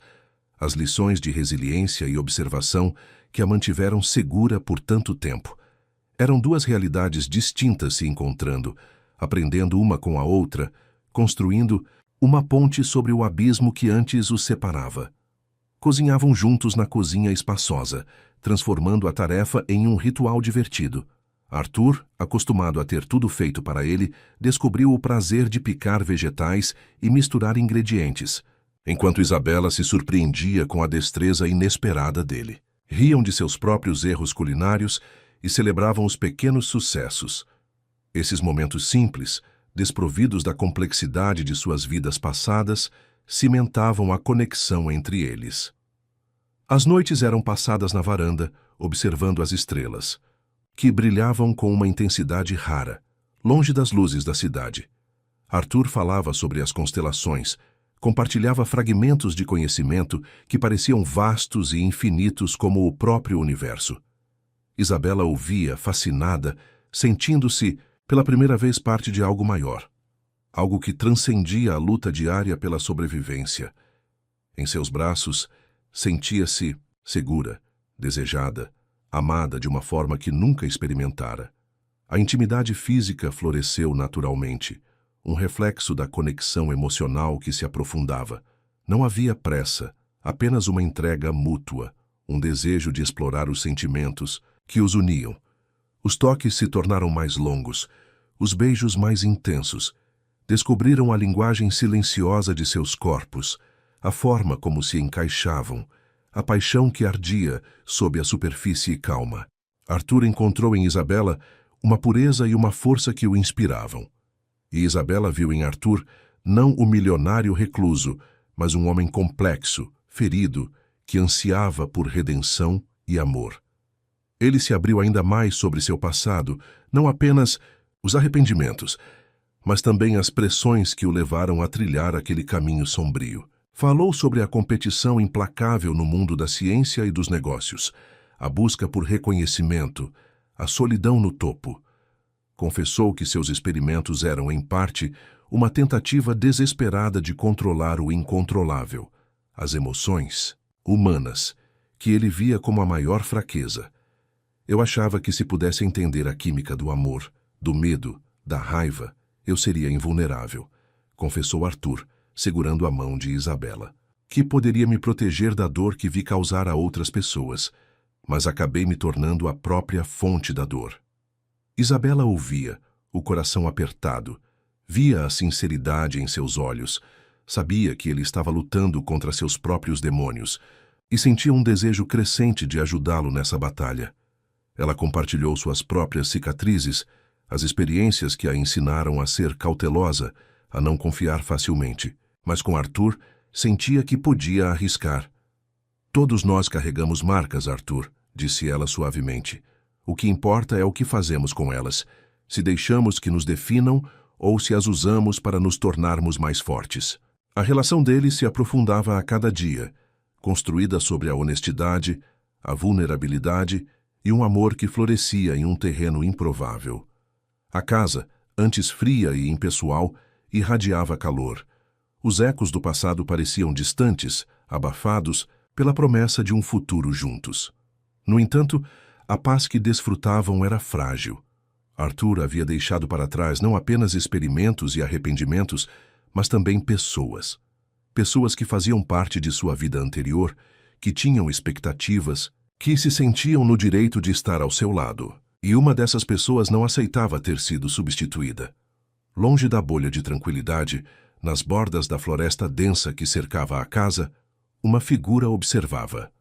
as lições de resiliência e observação que a mantiveram segura por tanto tempo. Eram duas realidades distintas se encontrando, aprendendo uma com a outra, construindo uma ponte sobre o abismo que antes os separava. Cozinhavam juntos na cozinha espaçosa, transformando a tarefa em um ritual divertido. Arthur, acostumado a ter tudo feito para ele, descobriu o prazer de picar vegetais e misturar ingredientes, enquanto Isabela se surpreendia com a destreza inesperada dele. Riam de seus próprios erros culinários e celebravam os pequenos sucessos. Esses momentos simples, desprovidos da complexidade de suas vidas passadas, cimentavam a conexão entre eles. As noites eram passadas na varanda, observando as estrelas, que brilhavam com uma intensidade rara, longe das luzes da cidade. Arthur falava sobre as constelações, compartilhava fragmentos de conhecimento que pareciam vastos e infinitos como o próprio universo. Isabela ouvia, fascinada, sentindo-se, pela primeira vez, parte de algo maior, algo que transcendia a luta diária pela sobrevivência. Em seus braços, sentia-se segura, desejada, amada de uma forma que nunca experimentara. A intimidade física floresceu naturalmente, um reflexo da conexão emocional que se aprofundava. Não havia pressa, apenas uma entrega mútua, um desejo de explorar os sentimentos que os uniam. Os toques se tornaram mais longos, os beijos mais intensos. Descobriram a linguagem silenciosa de seus corpos, a forma como se encaixavam, a paixão que ardia sob a superfície calma. Arthur encontrou em Isabela uma pureza e uma força que o inspiravam. E Isabela viu em Arthur não o milionário recluso, mas um homem complexo, ferido, que ansiava por redenção e amor. Ele se abriu ainda mais sobre seu passado, não apenas os arrependimentos, mas também as pressões que o levaram a trilhar aquele caminho sombrio. Falou sobre a competição implacável no mundo da ciência e dos negócios, a busca por reconhecimento, a solidão no topo. Confessou que seus experimentos eram, em parte, uma tentativa desesperada de controlar o incontrolável, as emoções humanas, que ele via como a maior fraqueza. Eu achava que se pudesse entender a química do amor, do medo, da raiva, eu seria invulnerável, confessou Arthur, segurando a mão de Isabela. Que poderia me proteger da dor que vi causar a outras pessoas, mas acabei me tornando a própria fonte da dor. Isabela ouvia, o coração apertado, via a sinceridade em seus olhos, sabia que ele estava lutando contra seus próprios demônios e sentia um desejo crescente de ajudá-lo nessa batalha. Ela compartilhou suas próprias cicatrizes, as experiências que a ensinaram a ser cautelosa, a não confiar facilmente. Mas com Arthur, sentia que podia arriscar. Todos nós carregamos marcas, Arthur, disse ela suavemente. O que importa é o que fazemos com elas, se deixamos que nos definam ou se as usamos para nos tornarmos mais fortes. A relação deles se aprofundava a cada dia, construída sobre a honestidade, a vulnerabilidade e um amor que florescia em um terreno improvável. A casa, antes fria e impessoal, irradiava calor. Os ecos do passado pareciam distantes, abafados, pela promessa de um futuro juntos. No entanto, a paz que desfrutavam era frágil. Arthur havia deixado para trás não apenas experimentos e arrependimentos, mas também pessoas. Pessoas que faziam parte de sua vida anterior, que tinham expectativas, que se sentiam no direito de estar ao seu lado. E uma dessas pessoas não aceitava ter sido substituída. Longe da bolha de tranquilidade, nas bordas da floresta densa que cercava a casa, uma figura observava.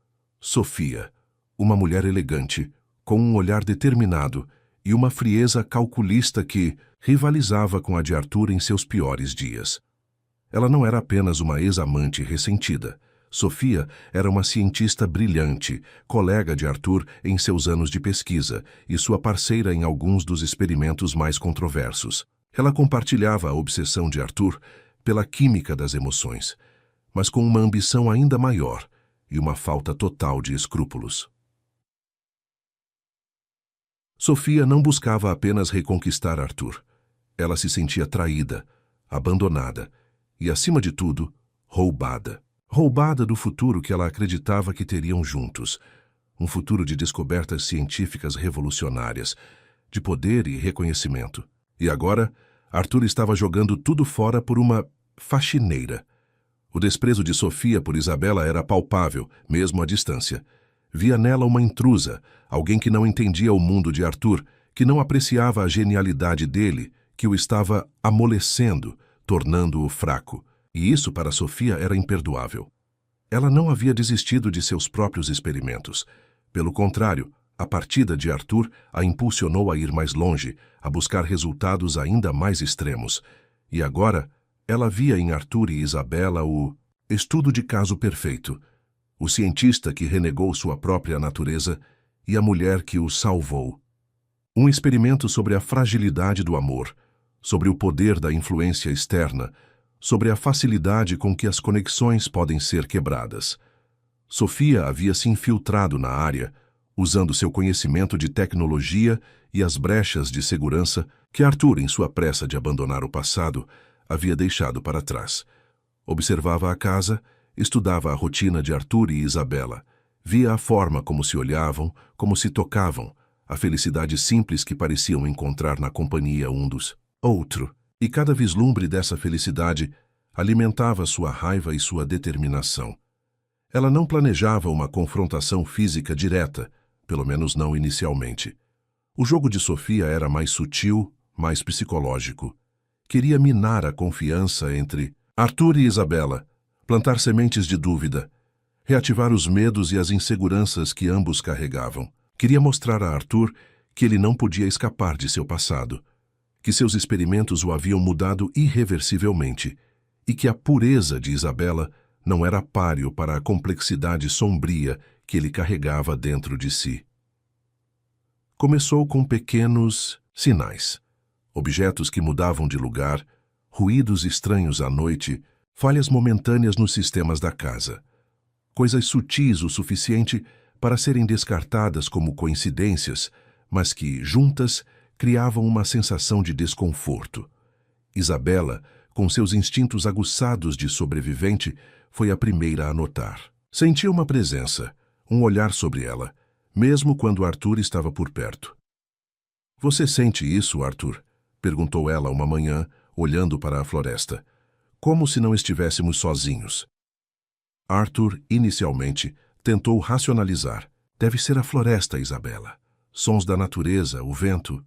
Sofia, uma mulher elegante, com um olhar determinado e uma frieza calculista que rivalizava com a de Arthur em seus piores dias. Ela não era apenas uma ex-amante ressentida. Sofia era uma cientista brilhante, colega de Arthur em seus anos de pesquisa e sua parceira em alguns dos experimentos mais controversos. Ela compartilhava a obsessão de Arthur pela química das emoções, mas com uma ambição ainda maior e uma falta total de escrúpulos. Sofia não buscava apenas reconquistar Arthur. Ela se sentia traída, abandonada, e, acima de tudo, roubada. Roubada do futuro que ela acreditava que teriam juntos. Um futuro de descobertas científicas revolucionárias, de poder e reconhecimento. E agora, Arthur estava jogando tudo fora por uma faxineira. O desprezo de Sofia por Isabela era palpável, mesmo à distância. Via nela uma intrusa, alguém que não entendia o mundo de Arthur, que não apreciava a genialidade dele, que o estava amolecendo, tornando-o fraco. E isso para Sofia era imperdoável. Ela não havia desistido de seus próprios experimentos. Pelo contrário, a partida de Arthur a impulsionou a ir mais longe, a buscar resultados ainda mais extremos. E agora, ela via em Arthur e Isabela o estudo de caso perfeito, o cientista que renegou sua própria natureza e a mulher que o salvou. Um experimento sobre a fragilidade do amor, sobre o poder da influência externa, sobre a facilidade com que as conexões podem ser quebradas. Sofia havia se infiltrado na área, usando seu conhecimento de tecnologia e as brechas de segurança que Arthur, em sua pressa de abandonar o passado, havia deixado para trás. Observava a casa, estudava a rotina de Arthur e Isabela, via a forma como se olhavam, como se tocavam, a felicidade simples que pareciam encontrar na companhia um dos outro, e cada vislumbre dessa felicidade alimentava sua raiva e sua determinação. Ela não planejava uma confrontação física direta, pelo menos não inicialmente. O jogo de Sofia era mais sutil, mais psicológico. Queria minar a confiança entre Arthur e Isabela, plantar sementes de dúvida, reativar os medos e as inseguranças que ambos carregavam. Queria mostrar a Arthur que ele não podia escapar de seu passado, que seus experimentos o haviam mudado irreversivelmente e que a pureza de Isabela não era páreo para a complexidade sombria que ele carregava dentro de si. Começou com pequenos sinais, objetos que mudavam de lugar, ruídos estranhos à noite, falhas momentâneas nos sistemas da casa. Coisas sutis o suficiente para serem descartadas como coincidências, mas que, juntas, criavam uma sensação de desconforto. Isabela, com seus instintos aguçados de sobrevivente, foi a primeira a notar. Sentia uma presença, um olhar sobre ela, mesmo quando Arthur estava por perto. "Você sente isso, Arthur?" perguntou ela uma manhã, olhando para a floresta, como se não estivéssemos sozinhos. Arthur, inicialmente, tentou racionalizar. "Deve ser a floresta, Isabela. Sons da natureza, o vento."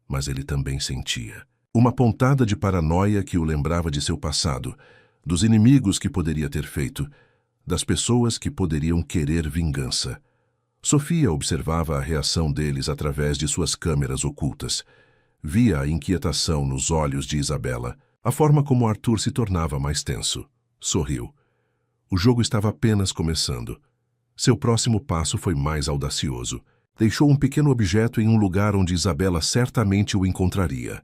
Mas ele também sentia. Uma pontada de paranoia que o lembrava de seu passado, dos inimigos que poderia ter feito, das pessoas que poderiam querer vingança. Sofia observava a reação deles através de suas câmeras ocultas. Via a inquietação nos olhos de Isabela, a forma como Arthur se tornava mais tenso. Sorriu. O jogo estava apenas começando. Seu próximo passo foi mais audacioso. Deixou um pequeno objeto em um lugar onde Isabela certamente o encontraria.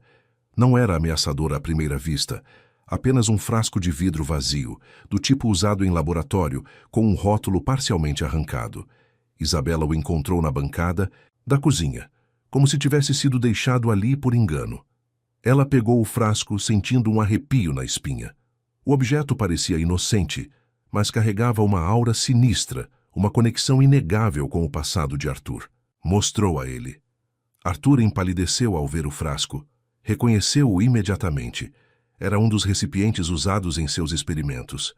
Não era ameaçador à primeira vista, apenas um frasco de vidro vazio, do tipo usado em laboratório, com um rótulo parcialmente arrancado. Isabela o encontrou na bancada da cozinha, como se tivesse sido deixado ali por engano. Ela pegou o frasco sentindo um arrepio na espinha. O objeto parecia inocente, mas carregava uma aura sinistra, uma conexão inegável com o passado de Arthur. Mostrou a ele. Arthur empalideceu ao ver o frasco. Reconheceu-o imediatamente. Era um dos recipientes usados em seus experimentos.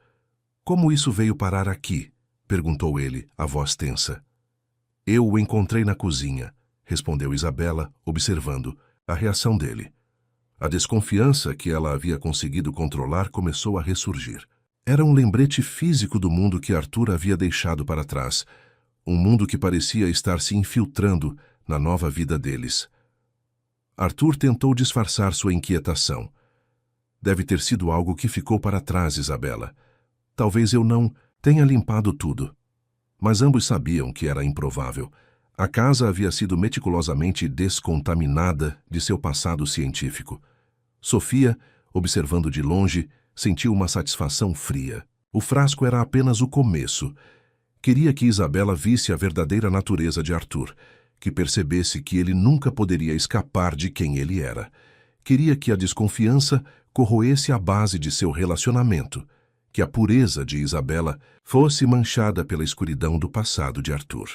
"Como isso veio parar aqui?" perguntou ele, a voz tensa. "Eu o encontrei na cozinha", respondeu Isabela, observando a reação dele. A desconfiança que ela havia conseguido controlar começou a ressurgir. Era um lembrete físico do mundo que Arthur havia deixado para trás, um mundo que parecia estar se infiltrando na nova vida deles. Arthur tentou disfarçar sua inquietação. "Deve ter sido algo que ficou para trás, Isabela. Talvez eu não tenha limpado tudo." Mas ambos sabiam que era improvável. A casa havia sido meticulosamente descontaminada de seu passado científico. Sofia, observando de longe, sentiu uma satisfação fria. O frasco era apenas o começo. Queria que Isabela visse a verdadeira natureza de Arthur, que percebesse que ele nunca poderia escapar de quem ele era. Queria que a desconfiança corroesse a base de seu relacionamento, que a pureza de Isabela fosse manchada pela escuridão do passado de Arthur.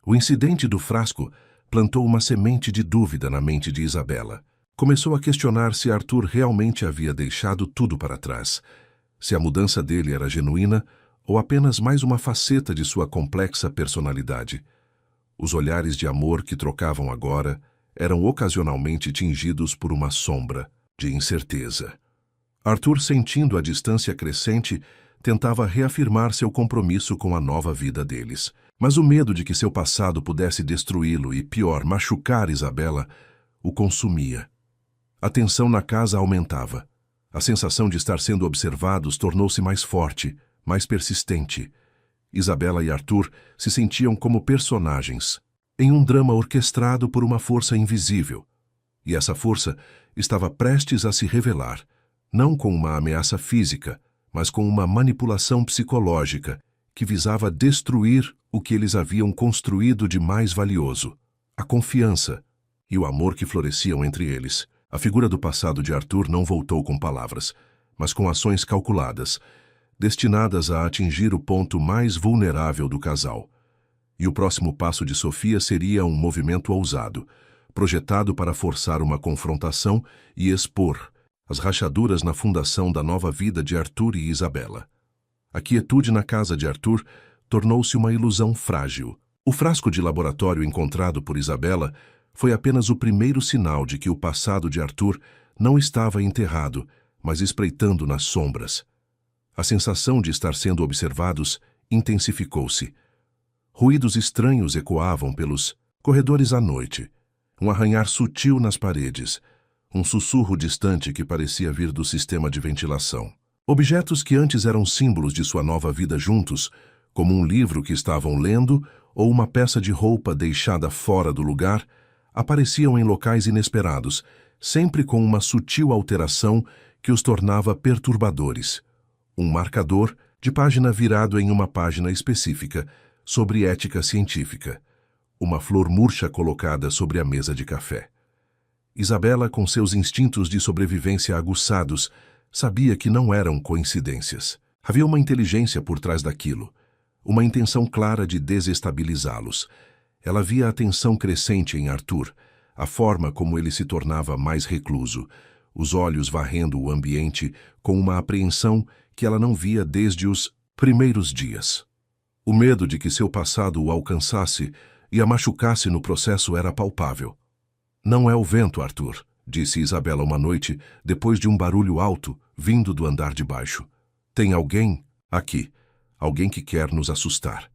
O incidente do frasco plantou uma semente de dúvida na mente de Isabela. Começou a questionar se Arthur realmente havia deixado tudo para trás, se a mudança dele era genuína ou apenas mais uma faceta de sua complexa personalidade. Os olhares de amor que trocavam agora eram ocasionalmente tingidos por uma sombra de incerteza. Arthur, sentindo a distância crescente, tentava reafirmar seu compromisso com a nova vida deles. Mas o medo de que seu passado pudesse destruí-lo e, pior, machucar Isabela, o consumia. A tensão na casa aumentava. A sensação de estar sendo observados tornou-se mais forte, mais persistente. Isabela e Arthur se sentiam como personagens em um drama orquestrado por uma força invisível. E essa força estava prestes a se revelar, não com uma ameaça física, mas com uma manipulação psicológica que visava destruir o que eles haviam construído de mais valioso, a confiança e o amor que floresciam entre eles. A figura do passado de Arthur não voltou com palavras, mas com ações calculadas, destinadas a atingir o ponto mais vulnerável do casal. E o próximo passo de Sofia seria um movimento ousado, projetado para forçar uma confrontação e expor as rachaduras na fundação da nova vida de Arthur e Isabela. A quietude na casa de Arthur tornou-se uma ilusão frágil. O frasco de laboratório encontrado por Isabela foi apenas o primeiro sinal de que o passado de Arthur não estava enterrado, mas espreitando nas sombras. A sensação de estar sendo observados intensificou-se. Ruídos estranhos ecoavam pelos corredores à noite, um arranhar sutil nas paredes, um sussurro distante que parecia vir do sistema de ventilação. Objetos que antes eram símbolos de sua nova vida juntos, como um livro que estavam lendo ou uma peça de roupa deixada fora do lugar, apareciam em locais inesperados, sempre com uma sutil alteração que os tornava perturbadores. Um marcador de página virado em uma página específica, sobre ética científica. Uma flor murcha colocada sobre a mesa de café. Isabela, com seus instintos de sobrevivência aguçados, sabia que não eram coincidências. Havia uma inteligência por trás daquilo, uma intenção clara de desestabilizá-los. Ela via a tensão crescente em Arthur, a forma como ele se tornava mais recluso, os olhos varrendo o ambiente com uma apreensão que ela não via desde os primeiros dias. O medo de que seu passado o alcançasse e a machucasse no processo era palpável. "Não é o vento, Arthur", disse Isabela uma noite, depois de um barulho alto vindo do andar de baixo. "Tem alguém aqui, alguém que quer nos assustar."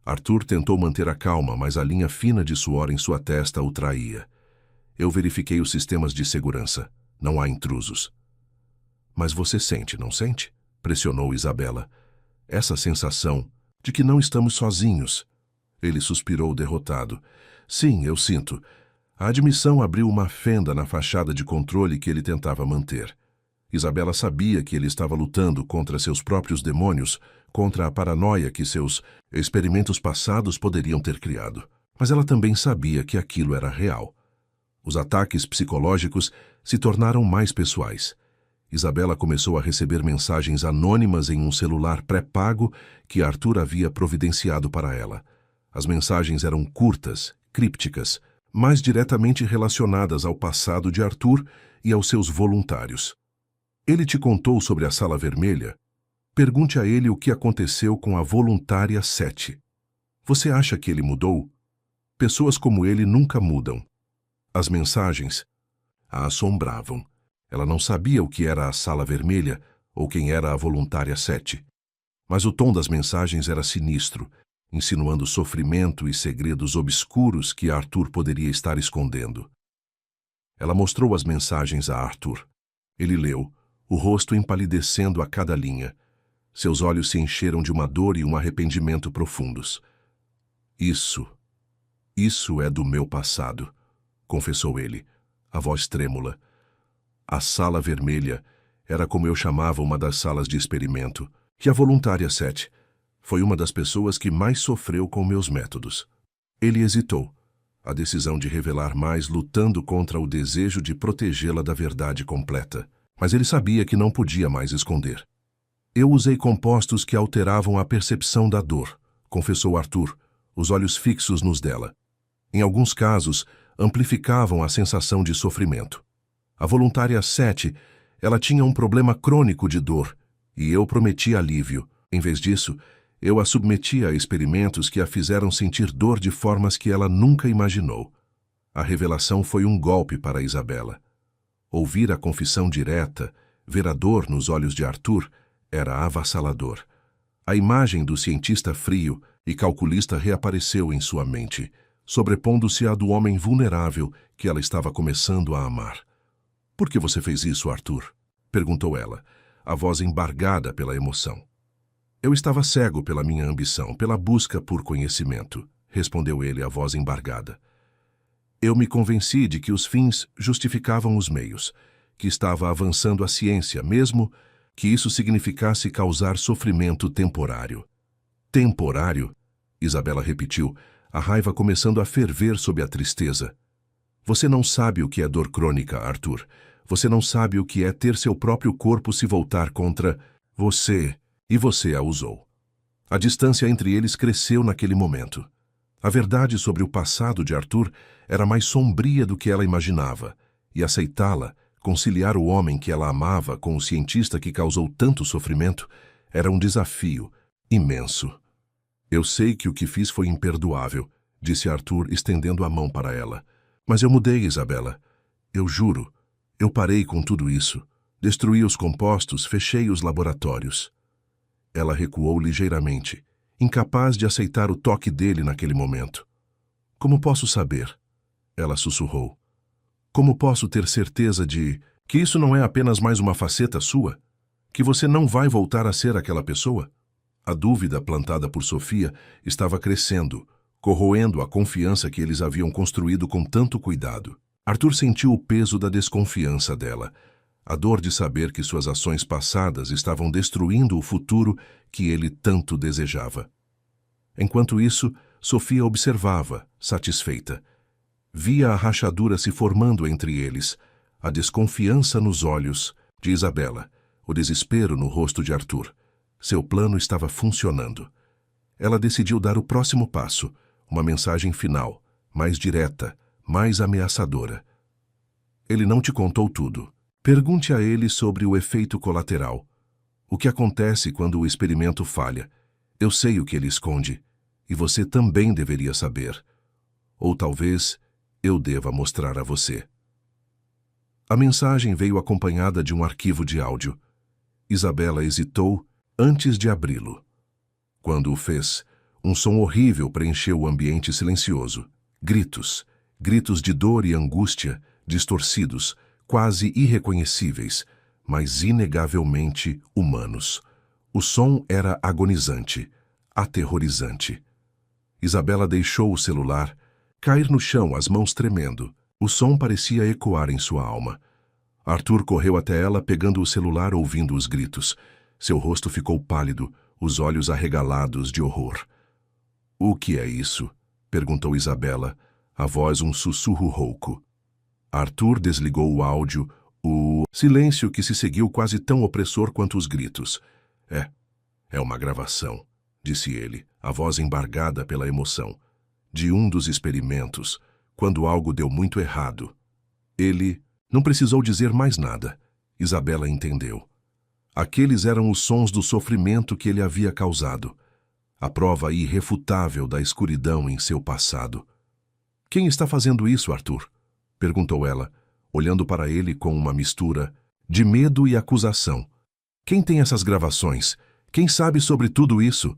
Arthur tentou manter a calma, mas a linha fina de suor em sua testa o traía. "Eu verifiquei os sistemas de segurança. Não há intrusos." "Mas você sente, não sente?" pressionou Isabela. "Essa sensação de que não estamos sozinhos." Ele suspirou derrotado. "Sim, eu sinto." A admissão abriu uma fenda na fachada de controle que ele tentava manter. Isabela sabia que ele estava lutando contra seus próprios demônios, contra a paranoia que seus experimentos passados poderiam ter criado. Mas ela também sabia que aquilo era real. Os ataques psicológicos se tornaram mais pessoais. Isabela começou a receber mensagens anônimas em um celular pré-pago que Arthur havia providenciado para ela. As mensagens eram curtas, crípticas, mais diretamente relacionadas ao passado de Arthur e aos seus voluntários. "Ele te contou sobre a Sala Vermelha? Pergunte a ele o que aconteceu com a Voluntária 7. Você acha que ele mudou? Pessoas como ele nunca mudam." As mensagens a assombravam. Ela não sabia o que era a Sala Vermelha ou quem era a Voluntária 7. Mas o tom das mensagens era sinistro, insinuando sofrimento e segredos obscuros que Arthur poderia estar escondendo. Ela mostrou as mensagens a Arthur. Ele leu, o rosto empalidecendo a cada linha. Seus olhos se encheram de uma dor e um arrependimento profundos. Isso é do meu passado", confessou ele, a voz trêmula. "A Sala Vermelha era como eu chamava uma das salas de experimento, e a Voluntária 7 foi uma das pessoas que mais sofreu com meus métodos." Ele hesitou, a decisão de revelar mais lutando contra o desejo de protegê-la da verdade completa. Mas ele sabia que não podia mais esconder. Eu usei compostos que alteravam a percepção da dor, confessou Arthur, os olhos fixos nos dela. Em alguns casos, amplificavam a sensação de sofrimento. A voluntária 7, ela tinha um problema crônico de dor, e eu prometi alívio. Em vez disso, eu a submetia a experimentos que a fizeram sentir dor de formas que ela nunca imaginou. A revelação foi um golpe para Isabela. Ouvir a confissão direta, ver a dor nos olhos de Arthur, era avassalador. A imagem do cientista frio e calculista reapareceu em sua mente, sobrepondo-se à do homem vulnerável que ela estava começando a amar. "Por que você fez isso, Arthur?" perguntou ela, a voz embargada pela emoção. "Eu estava cego pela minha ambição, pela busca por conhecimento", respondeu ele, a voz embargada. "Eu me convenci de que os fins justificavam os meios, que estava avançando a ciência, mesmo que isso significasse causar sofrimento temporário." "Temporário?" Isabela repetiu, a raiva começando a ferver sob a tristeza. "Você não sabe o que é dor crônica, Arthur. Você não sabe o que é ter seu próprio corpo se voltar contra você, e você a usou." A distância entre eles cresceu naquele momento. A verdade sobre o passado de Arthur era mais sombria do que ela imaginava, e aceitá-la, conciliar o homem que ela amava com o cientista que causou tanto sofrimento, era um desafio imenso. "Eu sei que o que fiz foi imperdoável", disse Arthur, estendendo a mão para ela. "Mas eu mudei, Isabela. Eu juro. Eu parei com tudo isso. Destruí os compostos, fechei os laboratórios." Ela recuou ligeiramente, incapaz de aceitar o toque dele naquele momento. "Como posso saber?" ela sussurrou. "Como posso ter certeza de que isso não é apenas mais uma faceta sua? Que você não vai voltar a ser aquela pessoa?" A dúvida plantada por Sofia estava crescendo, corroendo a confiança que eles haviam construído com tanto cuidado. Arthur sentiu o peso da desconfiança dela, a dor de saber que suas ações passadas estavam destruindo o futuro que ele tanto desejava. Enquanto isso, Sofia observava, satisfeita. Via a rachadura se formando entre eles, a desconfiança nos olhos de Isabela, o desespero no rosto de Arthur. Seu plano estava funcionando. Ela decidiu dar o próximo passo, uma mensagem final, mais direta, mais ameaçadora. "Ele não te contou tudo. Pergunte a ele sobre o efeito colateral. O que acontece quando o experimento falha? Eu sei o que ele esconde, e você também deveria saber. Ou talvez eu deva mostrar a você." A mensagem veio acompanhada de um arquivo de áudio. Isabela hesitou antes de abri-lo. Quando o fez, um som horrível preencheu o ambiente silencioso. Gritos, gritos de dor e angústia, distorcidos, quase irreconhecíveis, mas inegavelmente humanos. O som era agonizante, aterrorizante. Isabela deixou o celular cair no chão, as mãos tremendo. O som parecia ecoar em sua alma. Arthur correu até ela, pegando o celular, ouvindo os gritos. Seu rosto ficou pálido, os olhos arregalados de horror. "O que é isso?" perguntou Isabela, a voz um sussurro rouco. Arthur desligou o áudio, o silêncio que se seguiu quase tão opressor quanto os gritos. É uma gravação", disse ele, a voz embargada pela emoção. "De um dos experimentos, quando algo deu muito errado." Ele não precisou dizer mais nada. Isabela entendeu. Aqueles eram os sons do sofrimento que ele havia causado, a prova irrefutável da escuridão em seu passado. "Quem está fazendo isso, Arthur?" perguntou ela, olhando para ele com uma mistura de medo e acusação. "Quem tem essas gravações? Quem sabe sobre tudo isso?"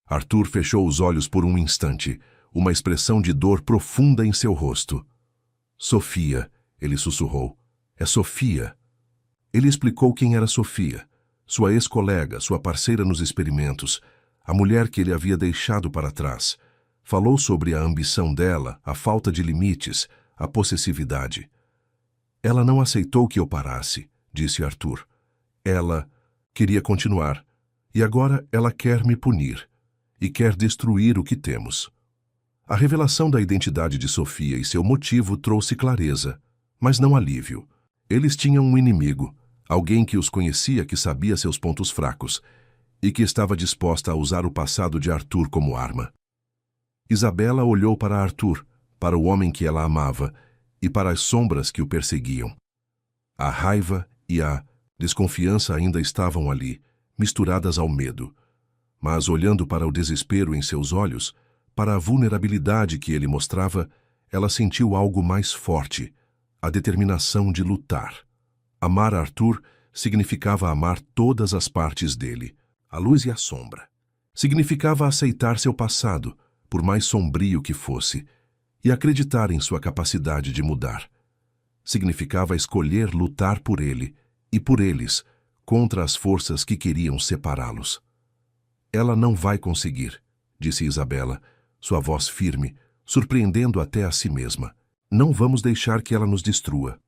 Arthur fechou os olhos por um instante, uma expressão de dor profunda em seu rosto. "Sofia", ele sussurrou. "É Sofia." Ele explicou quem era Sofia, sua ex-colega, sua parceira nos experimentos, a mulher que ele havia deixado para trás. Falou sobre a ambição dela, a falta de limites, a possessividade. "Ela não aceitou que eu parasse", disse Arthur. "Ela queria continuar, e agora ela quer me punir, e quer destruir o que temos." A revelação da identidade de Sofia e seu motivo trouxe clareza, mas não alívio. Eles tinham um inimigo, Alguém que os conhecia, que sabia seus pontos fracos e que estava disposta a usar o passado de Arthur como arma. Isabela olhou para Arthur, para o homem que ela amava e para as sombras que o perseguiam. A raiva e a desconfiança ainda estavam ali, misturadas ao medo. Mas olhando para o desespero em seus olhos, para a vulnerabilidade que ele mostrava, ela sentiu algo mais forte, a determinação de lutar. Amar Arthur significava amar todas as partes dele, a luz e a sombra. Significava aceitar seu passado, por mais sombrio que fosse, e acreditar em sua capacidade de mudar. Significava escolher lutar por ele e por eles, contra as forças que queriam separá-los. Ela não vai conseguir, disse Isabela, sua voz firme, surpreendendo até a si mesma. Não vamos deixar que ela nos destrua.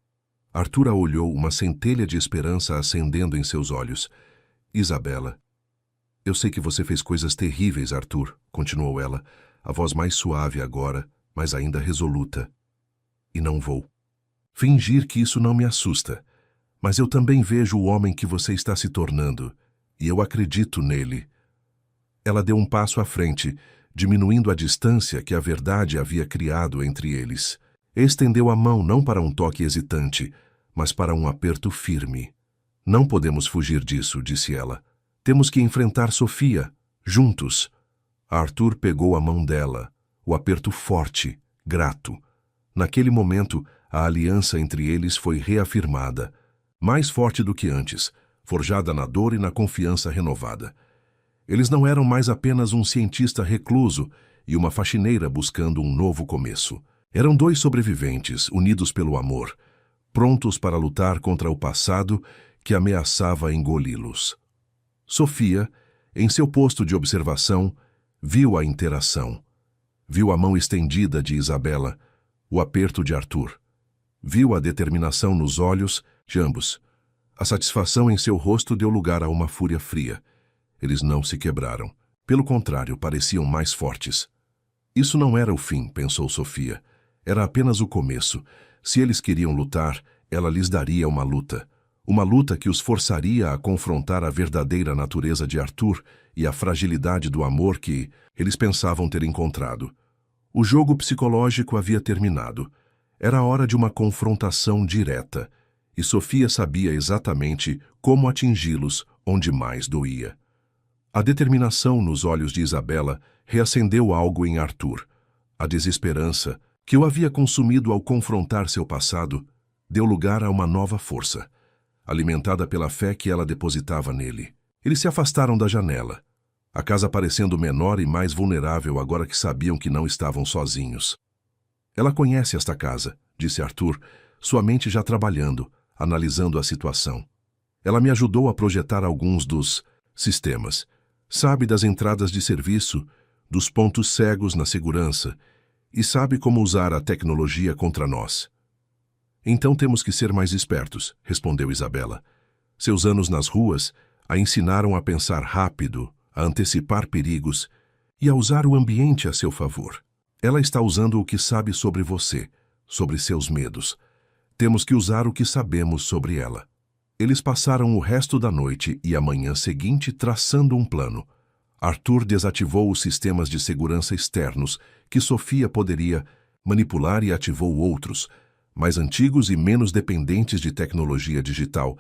Arthur a olhou, uma centelha de esperança acendendo em seus olhos. Isabela, eu sei que você fez coisas terríveis, Arthur, continuou ela, a voz mais suave agora, mas ainda resoluta. E não vou fingir que isso não me assusta. Mas eu também vejo o homem que você está se tornando, e eu acredito nele. Ela deu um passo à frente, diminuindo a distância que a verdade havia criado entre eles. Estendeu a mão não para um toque hesitante, mas para um aperto firme. Não podemos fugir disso, disse ela. Temos que enfrentar Sofia, juntos. Arthur pegou a mão dela, o aperto forte, grato. Naquele momento, a aliança entre eles foi reafirmada, mais forte do que antes, forjada na dor e na confiança renovada. Eles não eram mais apenas um cientista recluso e uma faxineira buscando um novo começo. Eram dois sobreviventes, unidos pelo amor, prontos para lutar contra o passado que ameaçava engoli-los. Sofia, em seu posto de observação, viu a interação. Viu a mão estendida de Isabela, o aperto de Arthur. Viu a determinação nos olhos de ambos. A satisfação em seu rosto deu lugar a uma fúria fria. Eles não se quebraram. Pelo contrário, pareciam mais fortes. Isso não era o fim, pensou Sofia. Era apenas o começo. Se eles queriam lutar, ela lhes daria uma luta. Uma luta que os forçaria a confrontar a verdadeira natureza de Arthur e a fragilidade do amor que eles pensavam ter encontrado. O jogo psicológico havia terminado. Era a hora de uma confrontação direta, e Sofia sabia exatamente como atingi-los onde mais doía. A determinação nos olhos de Isabela reacendeu algo em Arthur. A desesperança, que o havia consumido ao confrontar seu passado, deu lugar a uma nova força, alimentada pela fé que ela depositava nele. Eles se afastaram da janela, a casa parecendo menor e mais vulnerável agora que sabiam que não estavam sozinhos. Ela conhece esta casa, disse Arthur, sua mente já trabalhando, analisando a situação. Ela me ajudou a projetar alguns dos sistemas. Sabe das entradas de serviço, dos pontos cegos na segurança, e sabe como usar a tecnologia contra nós. Então temos que ser mais espertos, respondeu Isabela. Seus anos nas ruas a ensinaram a pensar rápido, a antecipar perigos e a usar o ambiente a seu favor. Ela está usando o que sabe sobre você, sobre seus medos. Temos que usar o que sabemos sobre ela. Eles passaram o resto da noite e a manhã seguinte traçando um plano. Arthur desativou os sistemas de segurança externos que Sofia poderia manipular e ativou outros, mais antigos e menos dependentes de tecnologia digital,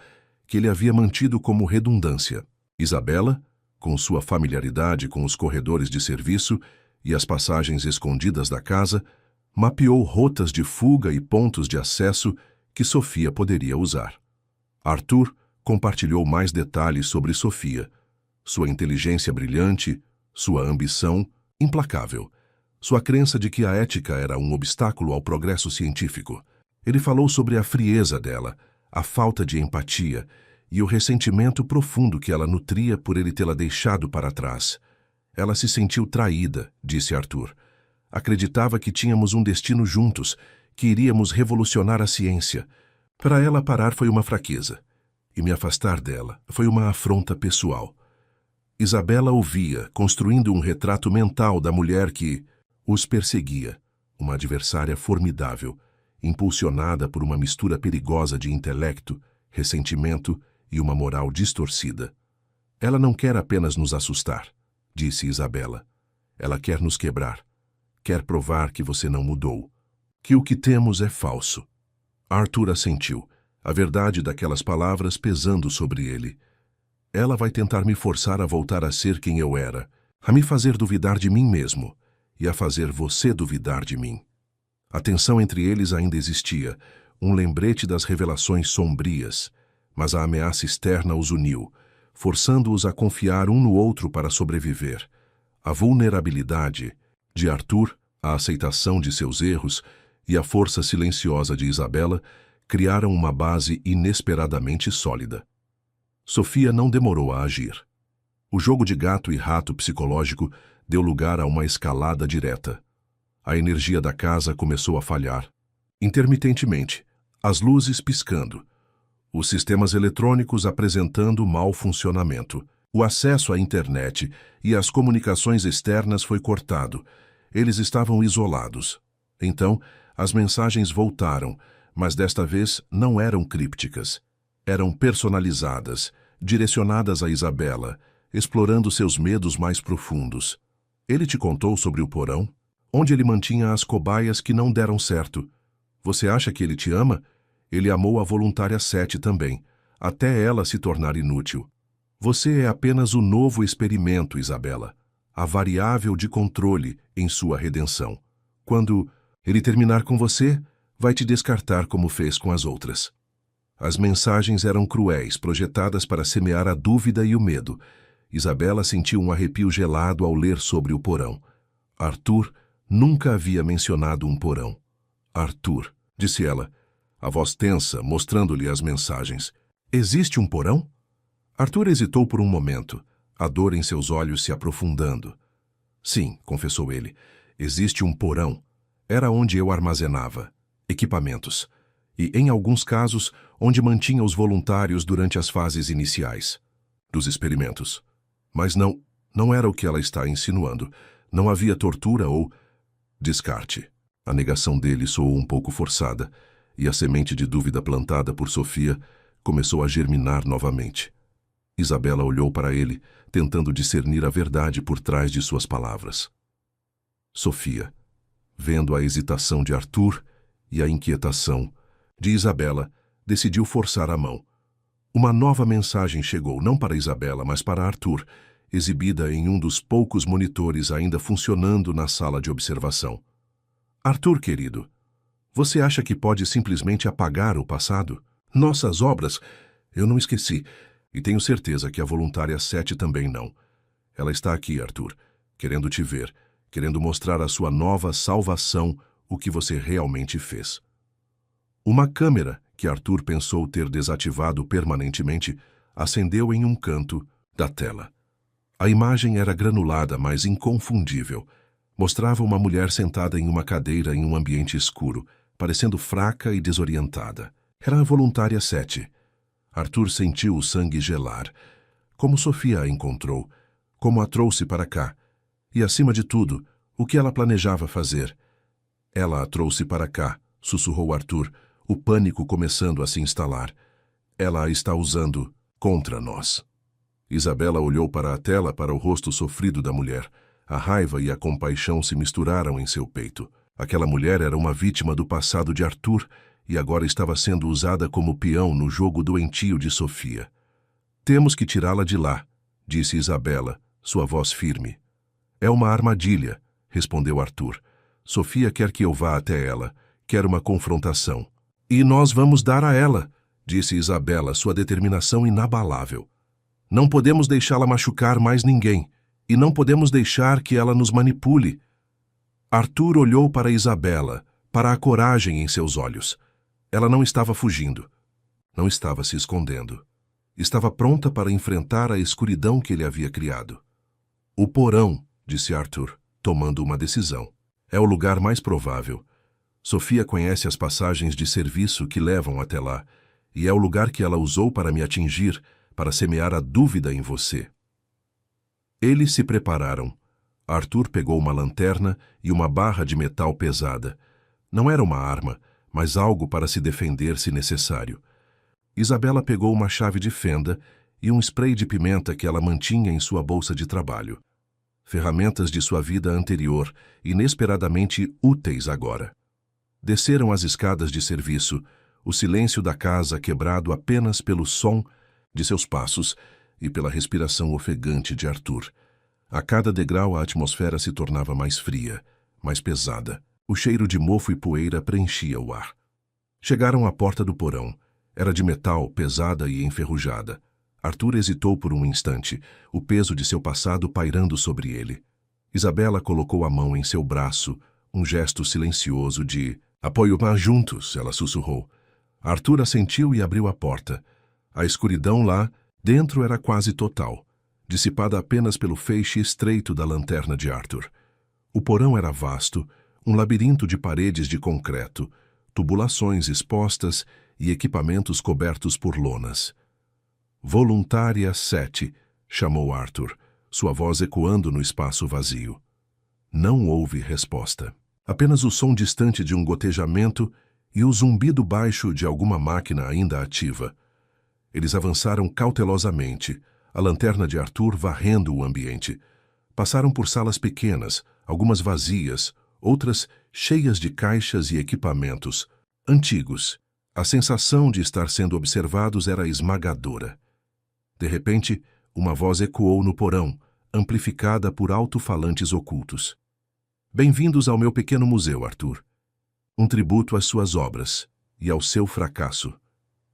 que ele havia mantido como redundância. Isabela, com sua familiaridade com os corredores de serviço e as passagens escondidas da casa, mapeou rotas de fuga e pontos de acesso que Sofia poderia usar. Arthur compartilhou mais detalhes sobre Sofia, sua inteligência brilhante, sua ambição implacável, sua crença de que a ética era um obstáculo ao progresso científico. Ele falou sobre a frieza dela, a falta de empatia e o ressentimento profundo que ela nutria por ele tê-la deixado para trás. Ela se sentiu traída, disse Arthur. Acreditava que tínhamos um destino juntos, que iríamos revolucionar a ciência. Para ela parar foi uma fraqueza, e me afastar dela foi uma afronta pessoal. Isabela ouvia, construindo um retrato mental da mulher que os perseguia, uma adversária formidável, impulsionada por uma mistura perigosa de intelecto, ressentimento e uma moral distorcida. Ela não quer apenas nos assustar, disse Isabela. Ela quer nos quebrar. Quer provar que você não mudou, que o que temos é falso. Arthur assentiu, a verdade daquelas palavras pesando sobre ele. Ela vai tentar me forçar a voltar a ser quem eu era, a me fazer duvidar de mim mesmo e a fazer você duvidar de mim. A tensão entre eles ainda existia, um lembrete das revelações sombrias, mas a ameaça externa os uniu, forçando-os a confiar um no outro para sobreviver. A vulnerabilidade de Arthur, a aceitação de seus erros e a força silenciosa de Isabela criaram uma base inesperadamente sólida. Sofia não demorou a agir. O jogo de gato e rato psicológico deu lugar a uma escalada direta. A energia da casa começou a falhar. Intermitentemente, as luzes piscando, os sistemas eletrônicos apresentando mau funcionamento. O acesso à internet e às comunicações externas foi cortado. Eles estavam isolados. Então, as mensagens voltaram, mas desta vez não eram crípticas. Eram personalizadas, direcionadas a Isabela, explorando seus medos mais profundos. Ele te contou sobre o porão? Onde ele mantinha as cobaias que não deram certo. Você acha que ele te ama? Ele amou a voluntária 7 também, até ela se tornar inútil. Você é apenas o novo experimento, Isabela, a variável de controle em sua redenção. Quando ele terminar com você, vai te descartar como fez com as outras. As mensagens eram cruéis, projetadas para semear a dúvida e o medo. Isabela sentiu um arrepio gelado ao ler sobre o porão. Arthur nunca havia mencionado um porão. Arthur, disse ela, a voz tensa, mostrando-lhe as mensagens. Existe um porão? Arthur hesitou por um momento, a dor em seus olhos se aprofundando. Sim, confessou ele, existe um porão. Era onde eu armazenava equipamentos e, em alguns casos, onde mantinha os voluntários durante as fases iniciais dos experimentos. Mas não era o que ela está insinuando. Não havia tortura ou descarte. A negação dele soou um pouco forçada, e a semente de dúvida plantada por Sofia começou a germinar novamente. Isabela olhou para ele, tentando discernir a verdade por trás de suas palavras. Sofia, vendo a hesitação de Arthur e a inquietação de Isabela, decidiu forçar a mão. Uma nova mensagem chegou, não para Isabela, mas para Arthur, exibida em um dos poucos monitores ainda funcionando na sala de observação. Arthur, querido, você acha que pode simplesmente apagar o passado? Nossas obras, eu não esqueci, e tenho certeza que a voluntária 7 também não. Ela está aqui, Arthur, querendo te ver, querendo mostrar a sua nova salvação, o que você realmente fez. Uma câmera, que Arthur pensou ter desativado permanentemente, acendeu em um canto da tela. A imagem era granulada, mas inconfundível. Mostrava uma mulher sentada em uma cadeira em um ambiente escuro, parecendo fraca e desorientada. Era a voluntária 7. Arthur sentiu o sangue gelar. Como Sofia a encontrou, como a trouxe para cá. E, acima de tudo, o que ela planejava fazer. Ela a trouxe para cá, sussurrou Arthur, o pânico começando a se instalar. Ela a está usando contra nós. Isabela olhou para a tela, para o rosto sofrido da mulher. A raiva e a compaixão se misturaram em seu peito. Aquela mulher era uma vítima do passado de Arthur e agora estava sendo usada como peão no jogo doentio de Sofia. Temos que tirá-la de lá, disse Isabela, sua voz firme. É uma armadilha, respondeu Arthur. Sofia quer que eu vá até ela, quer uma confrontação. E nós vamos dar a ela, disse Isabela, sua determinação inabalável. Não podemos deixá-la machucar mais ninguém, e não podemos deixar que ela nos manipule. Arthur olhou para Isabela, para a coragem em seus olhos. Ela não estava fugindo. Não estava se escondendo. Estava pronta para enfrentar a escuridão que ele havia criado. O porão, disse Arthur, tomando uma decisão. É o lugar mais provável. Sofia conhece as passagens de serviço que levam até lá, e é o lugar que ela usou para me atingir, para semear a dúvida em você. Eles se prepararam. Arthur pegou uma lanterna e uma barra de metal pesada. Não era uma arma, mas algo para se defender se necessário. Isabela pegou uma chave de fenda e um spray de pimenta que ela mantinha em sua bolsa de trabalho. Ferramentas de sua vida anterior, inesperadamente úteis agora. Desceram as escadas de serviço, o silêncio da casa quebrado apenas pelo som de seus passos e pela respiração ofegante de Arthur. A cada degrau a atmosfera se tornava mais fria, mais pesada. O cheiro de mofo e poeira preenchia o ar. Chegaram à porta do porão. Era de metal, pesada e enferrujada. Arthur hesitou por um instante, o peso de seu passado pairando sobre ele. Isabela colocou a mão em seu braço, um gesto silencioso de "apoio-me juntos", ela sussurrou. Arthur assentiu e abriu a porta. A escuridão lá dentro era quase total, dissipada apenas pelo feixe estreito da lanterna de Arthur. O porão era vasto, um labirinto de paredes de concreto, tubulações expostas e equipamentos cobertos por lonas. "Voluntária 7", chamou Arthur, sua voz ecoando no espaço vazio. Não houve resposta. Apenas o som distante de um gotejamento e o zumbido baixo de alguma máquina ainda ativa. Eles avançaram cautelosamente, a lanterna de Arthur varrendo o ambiente. Passaram por salas pequenas, algumas vazias, outras cheias de caixas e equipamentos, antigos. A sensação de estar sendo observados era esmagadora. De repente, uma voz ecoou no porão, amplificada por alto-falantes ocultos. "Bem-vindos ao meu pequeno museu, Arthur. Um tributo às suas obras e ao seu fracasso."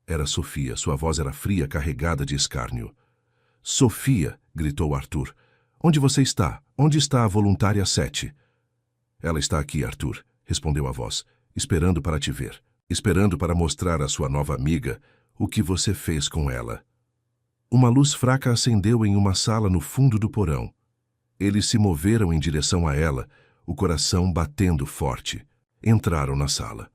Era Sofia, sua voz era fria, carregada de escárnio. "Sofia", gritou Arthur. "Onde você está? Onde está a voluntária 7? "Ela está aqui, Arthur", respondeu a voz, "esperando para te ver. Esperando para mostrar à sua nova amiga o que você fez com ela." Uma luz fraca acendeu em uma sala no fundo do porão. Eles se moveram em direção a ela, o coração batendo forte. Entraram na sala.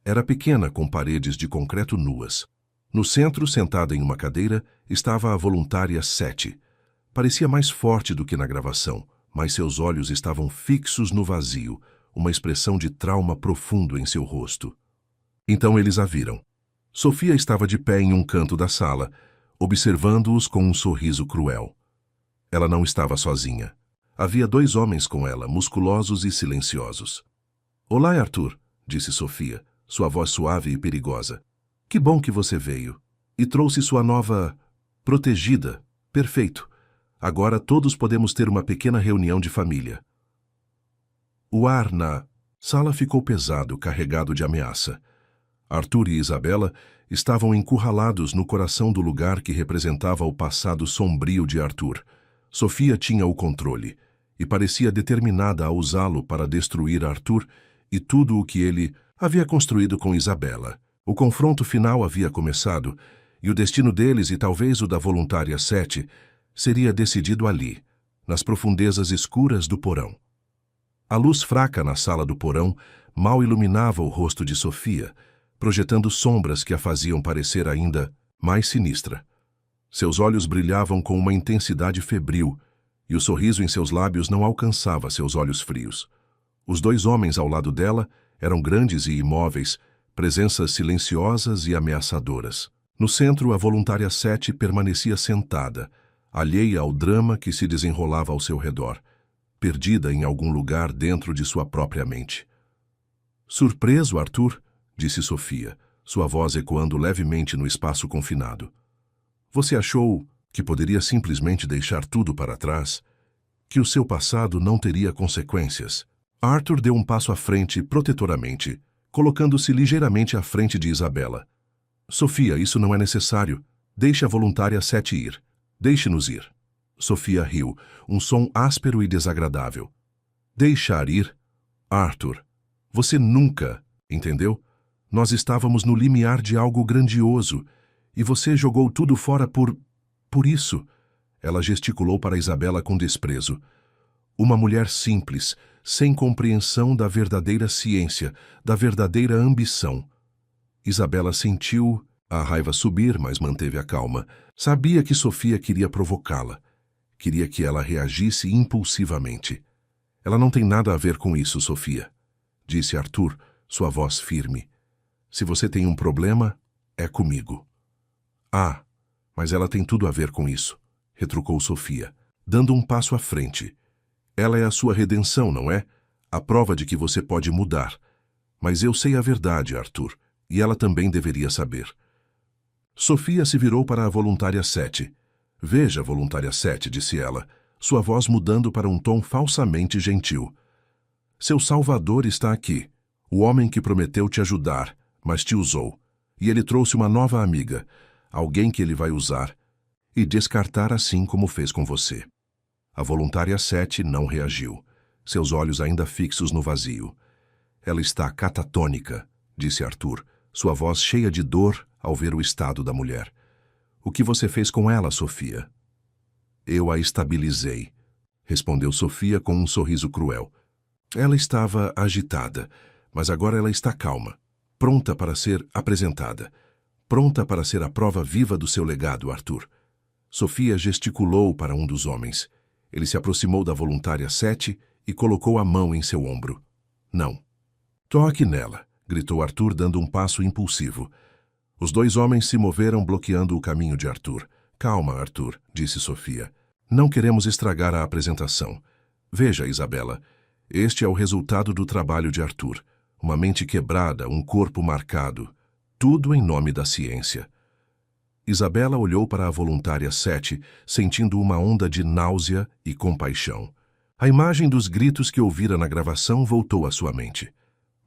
Era pequena, com paredes de concreto nuas. No centro, sentada em uma cadeira, estava a voluntária 7. Parecia mais forte do que na gravação, mas seus olhos estavam fixos no vazio, uma expressão de trauma profundo em seu rosto. Então eles a viram. Sofia estava de pé em um canto da sala, observando-os com um sorriso cruel. Ela não estava sozinha. Havia 2 homens com ela, musculosos e silenciosos. "Olá, Arthur", disse Sofia, sua voz suave e perigosa. "Que bom que você veio. E trouxe sua nova protegida. Perfeito. Agora todos podemos ter uma pequena reunião de família." O ar na sala ficou pesado, carregado de ameaça. Arthur e Isabela estavam encurralados no coração do lugar que representava o passado sombrio de Arthur. Sofia tinha o controle e parecia determinada a usá-lo para destruir Arthur e tudo o que ele havia construído com Isabela. O confronto final havia começado e o destino deles e talvez o da voluntária 7 seria decidido ali, nas profundezas escuras do porão. A luz fraca na sala do porão mal iluminava o rosto de Sofia, projetando sombras que a faziam parecer ainda mais sinistra. Seus olhos brilhavam com uma intensidade febril, e o sorriso em seus lábios não alcançava seus olhos frios. Os 2 homens ao lado dela eram grandes e imóveis, presenças silenciosas e ameaçadoras. No centro, a voluntária 7 permanecia sentada, alheia ao drama que se desenrolava ao seu redor, perdida em algum lugar dentro de sua própria mente. "Surpreso, Arthur?", disse Sofia, sua voz ecoando levemente no espaço confinado. "Você achou que poderia simplesmente deixar tudo para trás? Que o seu passado não teria consequências?" Arthur deu um passo à frente protetoramente, colocando-se ligeiramente à frente de Isabela. "Sofia, isso não é necessário. Deixe a voluntária 7 ir. Deixe-nos ir." Sofia riu, um som áspero e desagradável. "Deixar ir? Arthur, você nunca, entendeu? Nós estávamos no limiar de algo grandioso, e você jogou tudo fora por isso." Ela gesticulou para Isabela com desprezo. Uma mulher simples, sem compreensão da verdadeira ciência, da verdadeira ambição. Isabela sentiu a raiva subir, mas manteve a calma. Sabia que Sofia queria provocá-la. Queria que ela reagisse impulsivamente. "Ela não tem nada a ver com isso, Sofia", disse Arthur, sua voz firme. "Se você tem um problema, é comigo." Ah, mas ela tem tudo a ver com isso, retrucou Sofia, dando um passo à frente. Ela é a sua redenção, não é? A prova de que você pode mudar. Mas eu sei a verdade, Arthur, e ela também deveria saber. Sofia se virou para a voluntária 7. Veja, voluntária 7, disse ela, sua voz mudando para um tom falsamente gentil. Seu salvador está aqui, o homem que prometeu te ajudar, mas te usou. E ele trouxe uma nova amiga, alguém que ele vai usar e descartar assim como fez com você. A voluntária 7 não reagiu, seus olhos ainda fixos no vazio. Ela está catatônica, disse Arthur, sua voz cheia de dor ao ver o estado da mulher. O que você fez com ela, Sofia? Eu a estabilizei, respondeu Sofia com um sorriso cruel. Ela estava agitada, mas agora ela está calma, pronta para ser apresentada, pronta para ser a prova viva do seu legado, Arthur. Sofia gesticulou para um dos homens. Ele se aproximou da voluntária 7 e colocou a mão em seu ombro. Não. Toque nela, gritou Arthur, dando um passo impulsivo. Os dois homens se moveram, bloqueando o caminho de Arthur. Calma, Arthur, disse Sofia. Não queremos estragar a apresentação. Veja, Isabela, este é o resultado do trabalho de Arthur. Uma mente quebrada, um corpo marcado. Tudo em nome da ciência. Isabela olhou para a voluntária 7, sentindo uma onda de náusea e compaixão. A imagem dos gritos que ouvira na gravação voltou à sua mente.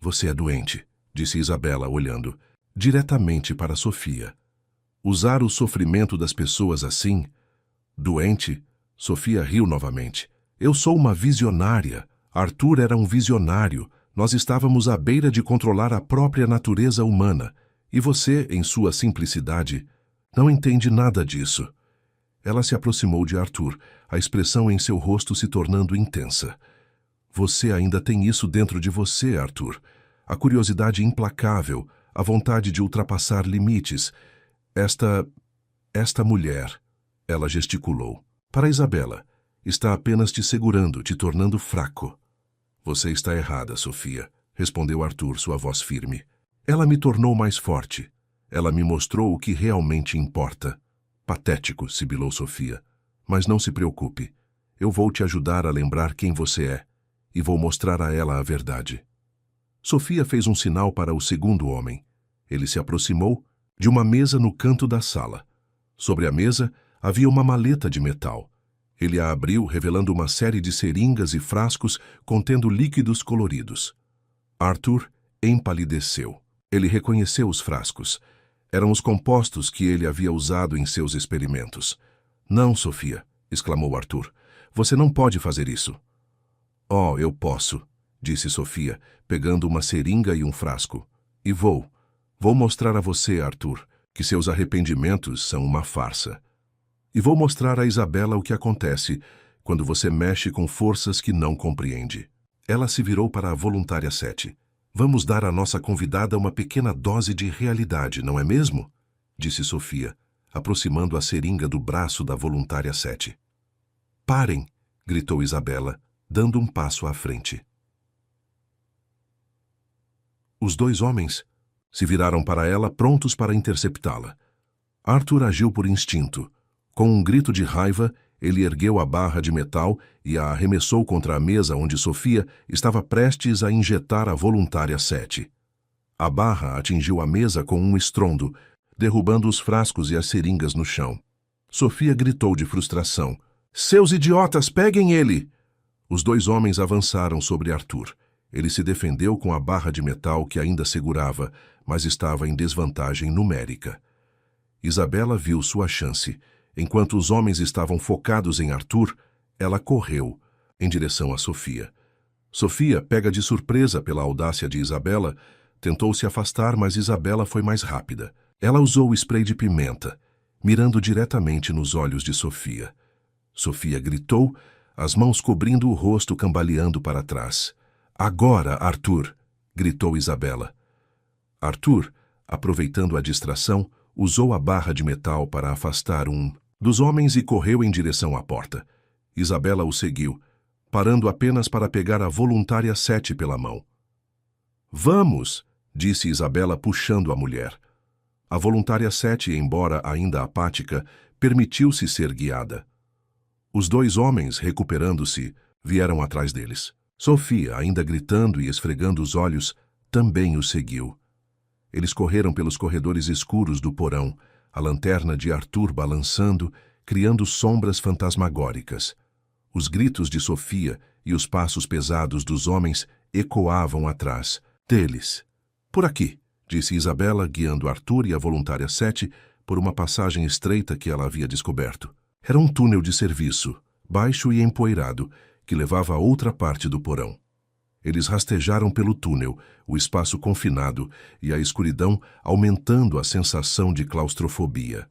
Você é doente, disse Isabela, olhando diretamente para Sofia. Usar o sofrimento das pessoas assim? Doente? Sofia riu novamente. Eu sou uma visionária. Arthur era um visionário. Nós estávamos à beira de controlar a própria natureza humana. E você, em sua simplicidade, não entende nada disso. Ela se aproximou de Arthur, a expressão em seu rosto se tornando intensa. Você ainda tem isso dentro de você, Arthur. A curiosidade implacável, a vontade de ultrapassar limites. Esta mulher, ela gesticulou. Para Isabela, está apenas te segurando, te tornando fraco. Você está errada, Sofia, respondeu Arthur, sua voz firme. Ela me tornou mais forte. Ela me mostrou o que realmente importa. Patético, sibilou Sofia. Mas não se preocupe. Eu vou te ajudar a lembrar quem você é. E vou mostrar a ela a verdade. Sofia fez um sinal para o segundo homem. Ele se aproximou de uma mesa no canto da sala. Sobre a mesa havia uma maleta de metal. Ele a abriu, revelando uma série de seringas e frascos contendo líquidos coloridos. Arthur empalideceu. Ele reconheceu os frascos. Eram os compostos que ele havia usado em seus experimentos. Não, Sofia, exclamou Arthur. Você não pode fazer isso. Oh, eu posso, disse Sofia, pegando uma seringa e um frasco. E vou mostrar a você, Arthur, que seus arrependimentos são uma farsa. E vou mostrar a Isabela o que acontece quando você mexe com forças que não compreende. Ela se virou para a voluntária 7. Vamos dar à nossa convidada uma pequena dose de realidade, não é mesmo? Disse Sofia, aproximando a seringa do braço da voluntária 7. Parem! Gritou Isabela, dando um passo à frente. Os dois homens se viraram para ela, prontos para interceptá-la. Arthur agiu por instinto. Com um grito de raiva, ele ergueu a barra de metal e a arremessou contra a mesa onde Sofia estava prestes a injetar a voluntária 7. A barra atingiu a mesa com um estrondo, derrubando os frascos e as seringas no chão. Sofia gritou de frustração. Seus idiotas, peguem ele! Os dois homens avançaram sobre Arthur. Ele se defendeu com a barra de metal que ainda segurava, mas estava em desvantagem numérica. Isabela viu sua chance. Enquanto os homens estavam focados em Arthur, ela correu em direção a Sofia. Sofia, pega de surpresa pela audácia de Isabela, tentou se afastar, mas Isabela foi mais rápida. Ela usou o spray de pimenta, mirando diretamente nos olhos de Sofia. Sofia gritou, as mãos cobrindo o rosto, cambaleando para trás. Agora, Arthur! Gritou Isabela. Arthur, aproveitando a distração, usou a barra de metal para afastar um dos homens e correu em direção à porta. Isabela o seguiu, parando apenas para pegar a voluntária 7 pela mão. Vamos! Disse Isabela puxando a mulher. A voluntária 7, embora ainda apática, permitiu-se ser guiada. Os 2 homens, recuperando-se, vieram atrás deles. Sofia, ainda gritando e esfregando os olhos, também os seguiu. Eles correram pelos corredores escuros do porão, a lanterna de Arthur balançando, criando sombras fantasmagóricas. Os gritos de Sofia e os passos pesados dos homens ecoavam atrás deles. Por aqui, disse Isabela, guiando Arthur e a voluntária 7 por uma passagem estreita que ela havia descoberto. Era um túnel de serviço, baixo e empoeirado, que levava a outra parte do porão. Eles rastejaram pelo túnel, o espaço confinado e a escuridão aumentando a sensação de claustrofobia.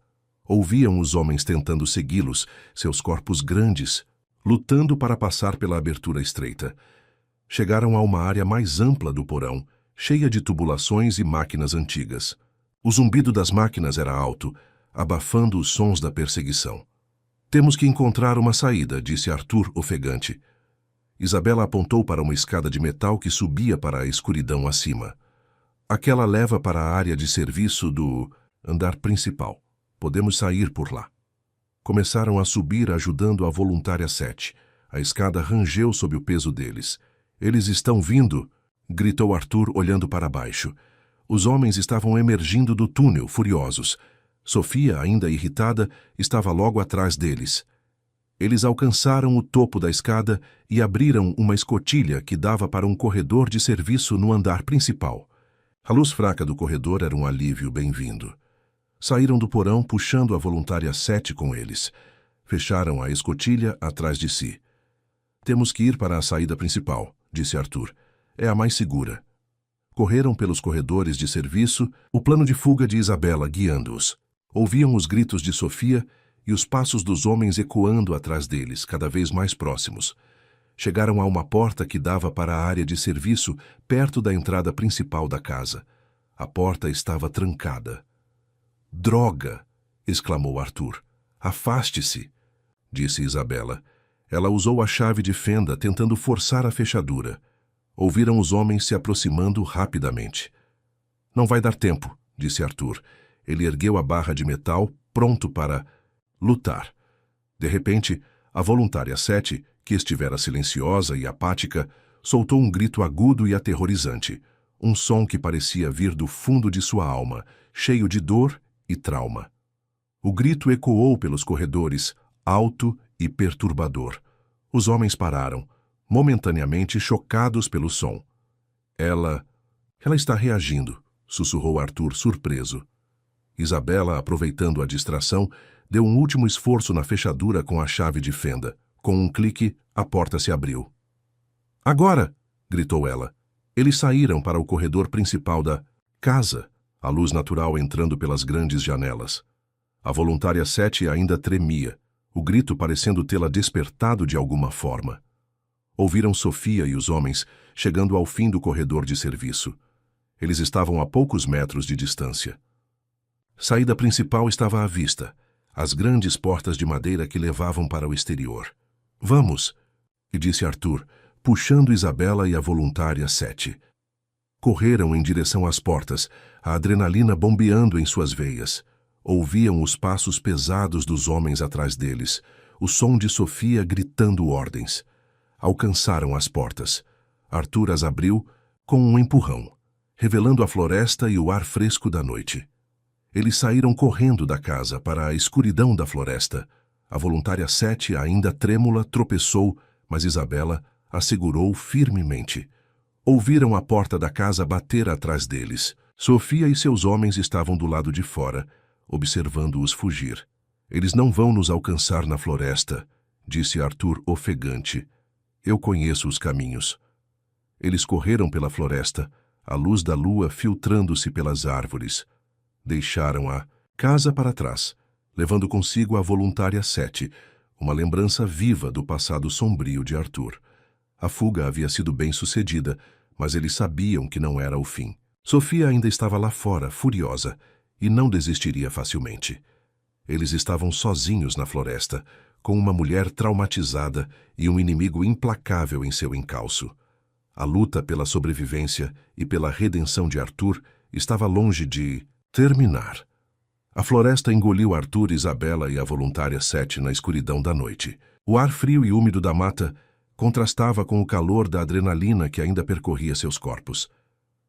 Ouviam os homens tentando segui-los, seus corpos grandes, lutando para passar pela abertura estreita. Chegaram a uma área mais ampla do porão, cheia de tubulações e máquinas antigas. O zumbido das máquinas era alto, abafando os sons da perseguição. Temos que encontrar uma saída, disse Arthur ofegante. Isabela apontou para uma escada de metal que subia para a escuridão acima. Aquela leva para a área de serviço do andar principal. Podemos sair por lá. Começaram a subir ajudando a voluntária 7. A escada rangeu sob o peso deles. Eles estão vindo, gritou Arthur olhando para baixo. Os homens estavam emergindo do túnel, furiosos. Sofia, ainda irritada, estava logo atrás deles. Eles alcançaram o topo da escada e abriram uma escotilha que dava para um corredor de serviço no andar principal. A luz fraca do corredor era um alívio bem-vindo. Saíram do porão puxando a voluntária 7 com eles. Fecharam a escotilha atrás de si. Temos que ir para a saída principal, disse Arthur. É a mais segura. Correram pelos corredores de serviço, o plano de fuga de Isabela guiando-os. Ouviam os gritos de Sofia e os passos dos homens ecoando atrás deles, cada vez mais próximos. Chegaram a uma porta que dava para a área de serviço, perto da entrada principal da casa. A porta estava trancada. Droga! Exclamou Arthur. Afaste-se, disse Isabela. Ela usou a chave de fenda, tentando forçar a fechadura. Ouviram os homens se aproximando rapidamente. Não vai dar tempo, disse Arthur. Ele ergueu a barra de metal, pronto para lutar. De repente, a voluntária 7, que estivera silenciosa e apática, soltou um grito agudo e aterrorizante, um som que parecia vir do fundo de sua alma, cheio de dor e trauma. O grito ecoou pelos corredores, alto e perturbador. Os homens pararam, momentaneamente chocados pelo som. Ela está reagindo, sussurrou Arthur surpreso. Isabela, aproveitando a distração, deu um último esforço na fechadura com a chave de fenda. Com um clique, a porta se abriu. Agora! Gritou ela. Eles saíram para o corredor principal da casa, a luz natural entrando pelas grandes janelas. A voluntária 7 ainda tremia, o grito parecendo tê-la despertado de alguma forma. Ouviram Sofia e os homens chegando ao fim do corredor de serviço. Eles estavam a poucos metros de distância. Saída principal estava à vista, as grandes portas de madeira que levavam para o exterior. Vamos, disse Arthur, puxando Isabela e a voluntária 7. Correram em direção às portas, a adrenalina bombeando em suas veias. Ouviam os passos pesados dos homens atrás deles, o som de Sofia gritando ordens. Alcançaram as portas. Arthur as abriu com um empurrão, revelando a floresta e o ar fresco da noite. Eles saíram correndo da casa para a escuridão da floresta. A voluntária 7, ainda trêmula, tropeçou, mas Isabela a segurou firmemente. Ouviram a porta da casa bater atrás deles. Sofia e seus homens estavam do lado de fora, observando-os fugir. Eles não vão nos alcançar na floresta, disse Arthur ofegante. Eu conheço os caminhos. Eles correram pela floresta, a luz da lua filtrando-se pelas árvores. Deixaram a casa para trás, levando consigo a voluntária 7, uma lembrança viva do passado sombrio de Arthur. A fuga havia sido bem-sucedida, mas eles sabiam que não era o fim. Sofia ainda estava lá fora, furiosa, e não desistiria facilmente. Eles estavam sozinhos na floresta, com uma mulher traumatizada e um inimigo implacável em seu encalço. A luta pela sobrevivência e pela redenção de Arthur estava longe de terminar. A floresta engoliu Arthur, Isabela e a voluntária Sete na escuridão da noite. O ar frio e úmido da mata contrastava com o calor da adrenalina que ainda percorria seus corpos.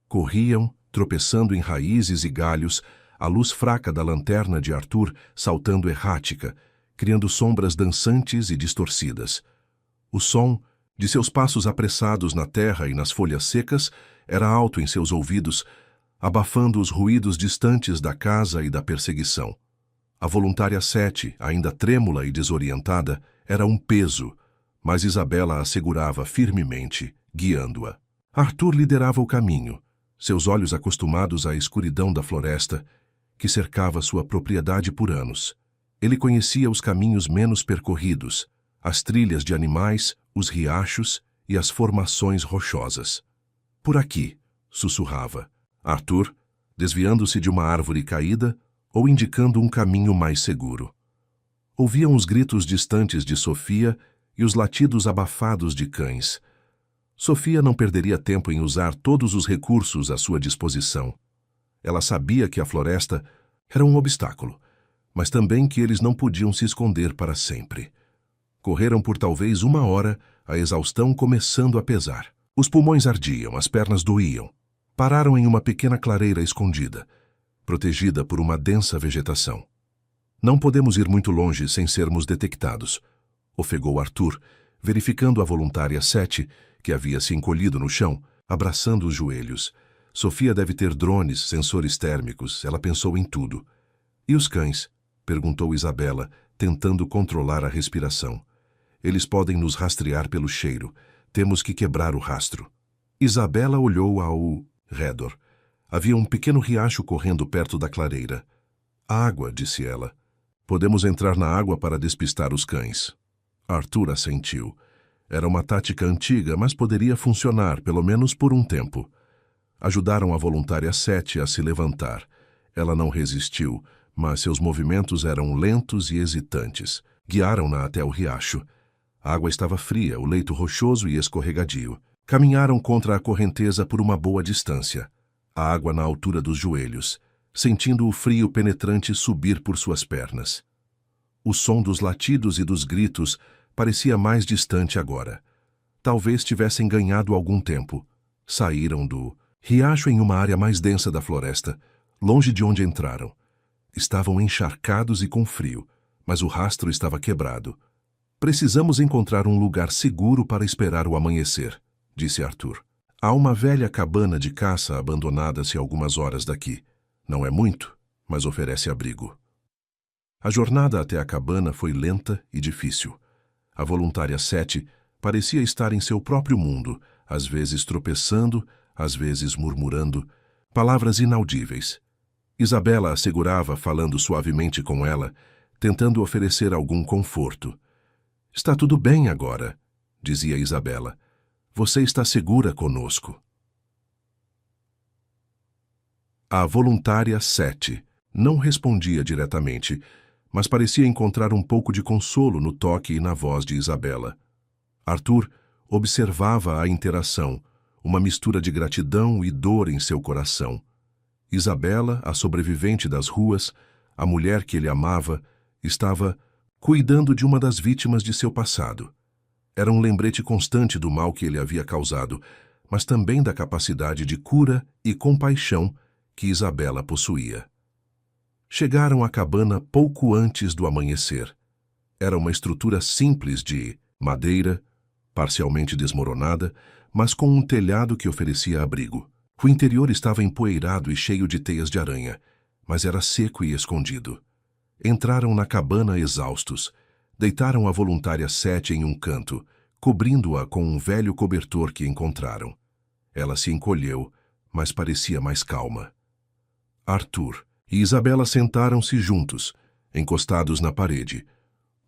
Corriam, tropeçando em raízes e galhos, a luz fraca da lanterna de Arthur saltando errática, criando sombras dançantes e distorcidas. O som de seus passos apressados na terra e nas folhas secas era alto em seus ouvidos, abafando os ruídos distantes da casa e da perseguição. A voluntária Sete, ainda trêmula e desorientada, era um peso, mas Isabela a segurava firmemente, guiando-a. Arthur liderava o caminho, seus olhos acostumados à escuridão da floresta, que cercava sua propriedade por anos. Ele conhecia os caminhos menos percorridos, as trilhas de animais, os riachos e as formações rochosas. Por aqui, sussurrava Arthur, desviando-se de uma árvore caída ou indicando um caminho mais seguro. Ouviam os gritos distantes de Sofia e os latidos abafados de cães. Sofia não perderia tempo em usar todos os recursos à sua disposição. Ela sabia que a floresta era um obstáculo, mas também que eles não podiam se esconder para sempre. Correram por talvez 1 hora, a exaustão começando a pesar. Os pulmões ardiam, as pernas doíam. Pararam em uma pequena clareira escondida, protegida por uma densa vegetação. Não podemos ir muito longe sem sermos detectados, ofegou Arthur, verificando a voluntária Sete, que havia se encolhido no chão, abraçando os joelhos. Sofia deve ter drones, sensores térmicos, ela pensou em tudo. E os cães? Perguntou Isabela, tentando controlar a respiração. Eles podem nos rastrear pelo cheiro. Temos que quebrar o rastro. Isabela olhou ao redor. Havia um pequeno riacho correndo perto da clareira. Água, disse ela. Podemos entrar na água para despistar os cães. Arthur assentiu. Era uma tática antiga, mas poderia funcionar, pelo menos por um tempo. Ajudaram a voluntária Sete a se levantar. Ela não resistiu, mas seus movimentos eram lentos e hesitantes. Guiaram-na até o riacho. A água estava fria, o leito rochoso e escorregadio. Caminharam contra a correnteza por uma boa distância. A água na altura dos joelhos, sentindo o frio penetrante subir por suas pernas. O som dos latidos e dos gritos parecia mais distante agora. Talvez tivessem ganhado algum tempo. Saíram do riacho em uma área mais densa da floresta, longe de onde entraram. Estavam encharcados e com frio, mas o rastro estava quebrado. Precisamos encontrar um lugar seguro para esperar o amanhecer, disse Arthur. Há uma velha cabana de caça abandonada-se algumas horas daqui. Não é muito, mas oferece abrigo. A jornada até a cabana foi lenta e difícil. A voluntária Sete parecia estar em seu próprio mundo, às vezes tropeçando, às vezes murmurando, palavras inaudíveis. Isabela a segurava, falando suavemente com ela, tentando oferecer algum conforto. Está tudo bem agora, dizia Isabela. Você está segura conosco. A voluntária Sete não respondia diretamente, mas parecia encontrar um pouco de consolo no toque e na voz de Isabela. Arthur observava a interação, uma mistura de gratidão e dor em seu coração. Isabela, a sobrevivente das ruas, a mulher que ele amava, estava cuidando de uma das vítimas de seu passado. Era um lembrete constante do mal que ele havia causado, mas também da capacidade de cura e compaixão que Isabela possuía. Chegaram à cabana pouco antes do amanhecer. Era uma estrutura simples de madeira, parcialmente desmoronada, mas com um telhado que oferecia abrigo. O interior estava empoeirado e cheio de teias de aranha, mas era seco e escondido. Entraram na cabana exaustos. Deitaram a voluntária Sete em um canto, cobrindo-a com um velho cobertor que encontraram. Ela se encolheu, mas parecia mais calma. Arthur e Isabela sentaram-se juntos, encostados na parede.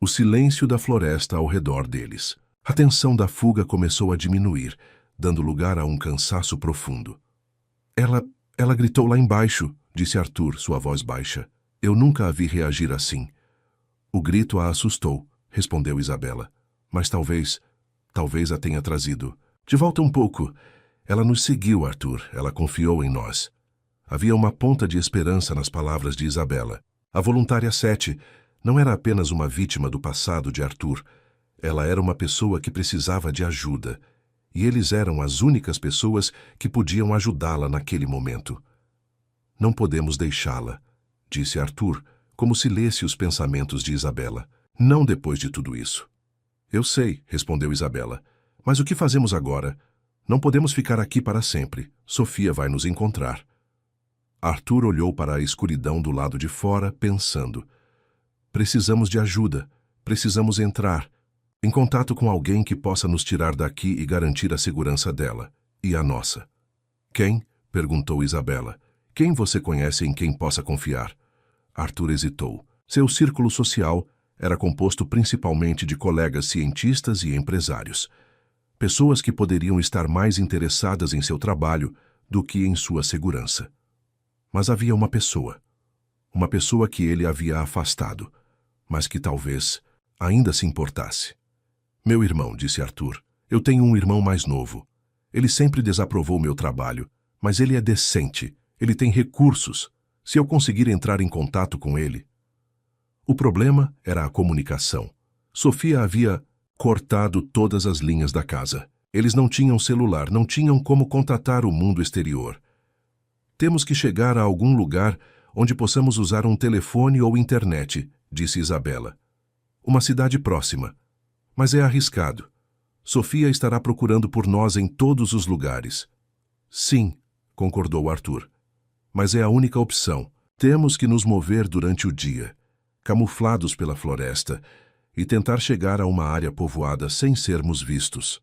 O silêncio da floresta ao redor deles. A tensão da fuga começou a diminuir, dando lugar a um cansaço profundo. Ela gritou lá embaixo, disse Arthur, sua voz baixa. Eu nunca a vi reagir assim. O grito a assustou, respondeu Isabela. Mas talvez a tenha trazido. De volta um pouco. Ela nos seguiu, Arthur. Ela confiou em nós. Havia uma ponta de esperança nas palavras de Isabela. A voluntária 7 não era apenas uma vítima do passado de Arthur. Ela era uma pessoa que precisava de ajuda, e eles eram as únicas pessoas que podiam ajudá-la naquele momento. Não podemos deixá-la, disse Arthur, como se lesse os pensamentos de Isabela. Não depois de tudo isso. Eu sei, respondeu Isabela. Mas o que fazemos agora? Não podemos ficar aqui para sempre. Sofia vai nos encontrar. Arthur olhou para a escuridão do lado de fora, pensando. Precisamos de ajuda. Precisamos entrar em contato com alguém que possa nos tirar daqui e garantir a segurança dela. E a nossa. Quem? Perguntou Isabela. Quem você conhece em quem possa confiar? Arthur hesitou. Seu círculo social era composto principalmente de colegas cientistas e empresários. Pessoas que poderiam estar mais interessadas em seu trabalho do que em sua segurança. Mas havia uma pessoa que ele havia afastado, mas que talvez ainda se importasse. Meu irmão, disse Arthur. Eu tenho um irmão mais novo. Ele sempre desaprovou meu trabalho, mas ele é decente, ele tem recursos. Se eu conseguir entrar em contato com ele... O problema era a comunicação. Sofia havia cortado todas as linhas da casa. Eles não tinham celular, não tinham como contatar o mundo exterior. Temos que chegar a algum lugar onde possamos usar um telefone ou internet, disse Isabela. Uma cidade próxima. Mas é arriscado. Sofia estará procurando por nós em todos os lugares. Sim, concordou Arthur. Mas é a única opção. Temos que nos mover durante o dia, camuflados pela floresta, e tentar chegar a uma área povoada sem sermos vistos.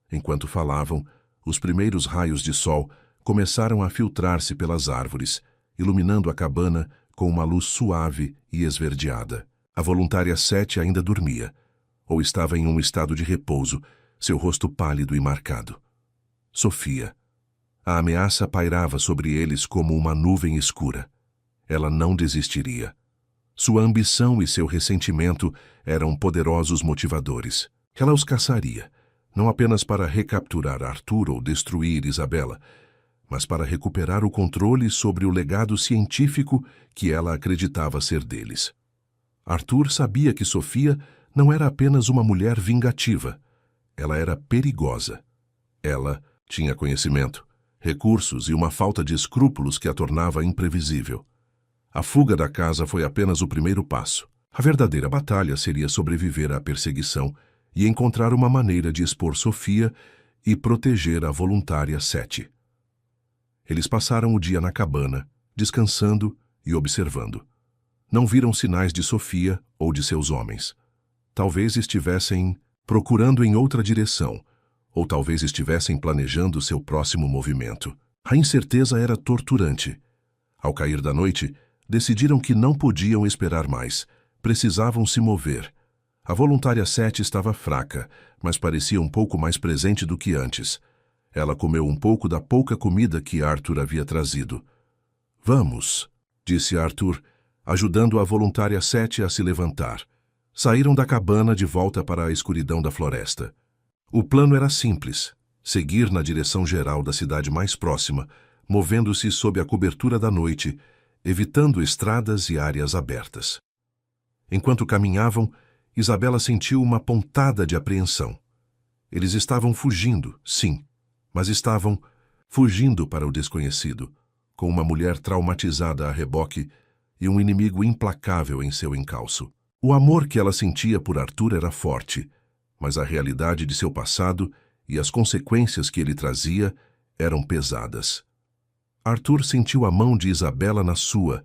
Enquanto falavam, os primeiros raios de sol começaram a filtrar-se pelas árvores, iluminando a cabana com uma luz suave e esverdeada. A voluntária 7 ainda dormia, ou estava em um estado de repouso, seu rosto pálido e marcado. Sofia. A ameaça pairava sobre eles como uma nuvem escura. Ela não desistiria. Sua ambição e seu ressentimento eram poderosos motivadores. Ela os caçaria, não apenas para recapturar Arthur ou destruir Isabela, mas para recuperar o controle sobre o legado científico que ela acreditava ser deles. Arthur sabia que Sofia não era apenas uma mulher vingativa. Ela era perigosa. Ela tinha conhecimento, recursos e uma falta de escrúpulos que a tornava imprevisível. A fuga da casa foi apenas o primeiro passo. A verdadeira batalha seria sobreviver à perseguição e encontrar uma maneira de expor Sofia e proteger a voluntária 7. Eles passaram o dia na cabana, descansando e observando. Não viram sinais de Sofia ou de seus homens. Talvez estivessem procurando em outra direção, ou talvez estivessem planejando seu próximo movimento. A incerteza era torturante. Ao cair da noite, decidiram que não podiam esperar mais. Precisavam se mover. A voluntária 7 estava fraca, mas parecia um pouco mais presente do que antes. Ela comeu um pouco da pouca comida que Arthur havia trazido. Vamos, disse Arthur, ajudando a voluntária 7 a se levantar. Saíram da cabana de volta para a escuridão da floresta. O plano era simples: seguir na direção geral da cidade mais próxima, movendo-se sob a cobertura da noite, evitando estradas e áreas abertas. Enquanto caminhavam, Isabela sentiu uma pontada de apreensão. Eles estavam fugindo, sim, mas estavam fugindo para o desconhecido, com uma mulher traumatizada a reboque e um inimigo implacável em seu encalço. O amor que ela sentia por Arthur era forte, mas a realidade de seu passado e as consequências que ele trazia eram pesadas. Arthur sentiu a mão de Isabela na sua,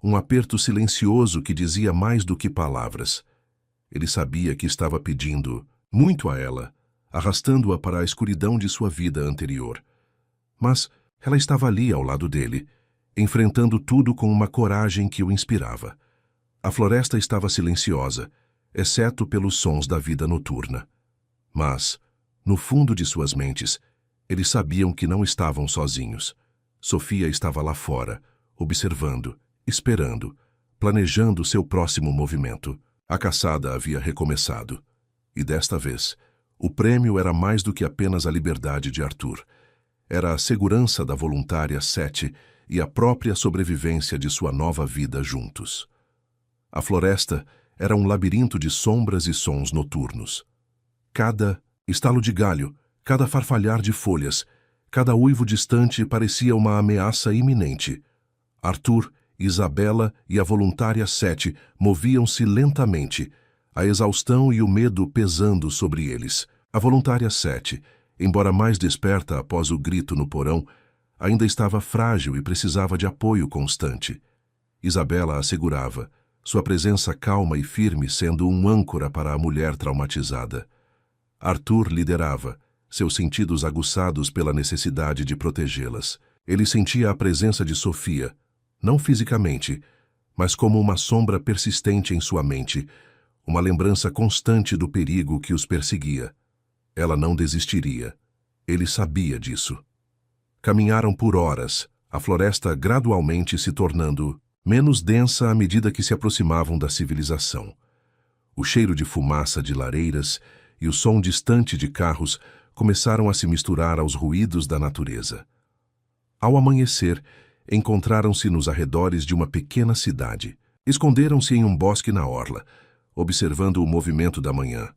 um aperto silencioso que dizia mais do que palavras. Ele sabia que estava pedindo muito a ela, arrastando-a para a escuridão de sua vida anterior. Mas ela estava ali ao lado dele, enfrentando tudo com uma coragem que o inspirava. A floresta estava silenciosa, exceto pelos sons da vida noturna. Mas, no fundo de suas mentes, eles sabiam que não estavam sozinhos. Sofia estava lá fora, observando, esperando, planejando seu próximo movimento. A caçada havia recomeçado. E desta vez, o prêmio era mais do que apenas a liberdade de Arthur. Era a segurança da voluntária 7 e a própria sobrevivência de sua nova vida juntos. A floresta era um labirinto de sombras e sons noturnos. Cada estalo de galho, cada farfalhar de folhas, cada uivo distante parecia uma ameaça iminente. Arthur, Isabela e a voluntária Sete moviam-se lentamente, a exaustão e o medo pesando sobre eles. A voluntária Sete, embora mais desperta após o grito no porão, ainda estava frágil e precisava de apoio constante. Isabela a assegurava, sua presença calma e firme sendo um âncora para a mulher traumatizada. Arthur liderava, seus sentidos aguçados pela necessidade de protegê-las. Ele sentia a presença de Sofia, não fisicamente, mas como uma sombra persistente em sua mente, uma lembrança constante do perigo que os perseguia. Ela não desistiria. Ele sabia disso. Caminharam por horas, a floresta gradualmente se tornando menos densa à medida que se aproximavam da civilização. O cheiro de fumaça de lareiras e o som distante de carros começaram a se misturar aos ruídos da natureza. Ao amanhecer, encontraram-se nos arredores de uma pequena cidade. Esconderam-se em um bosque na orla, observando o movimento da manhã.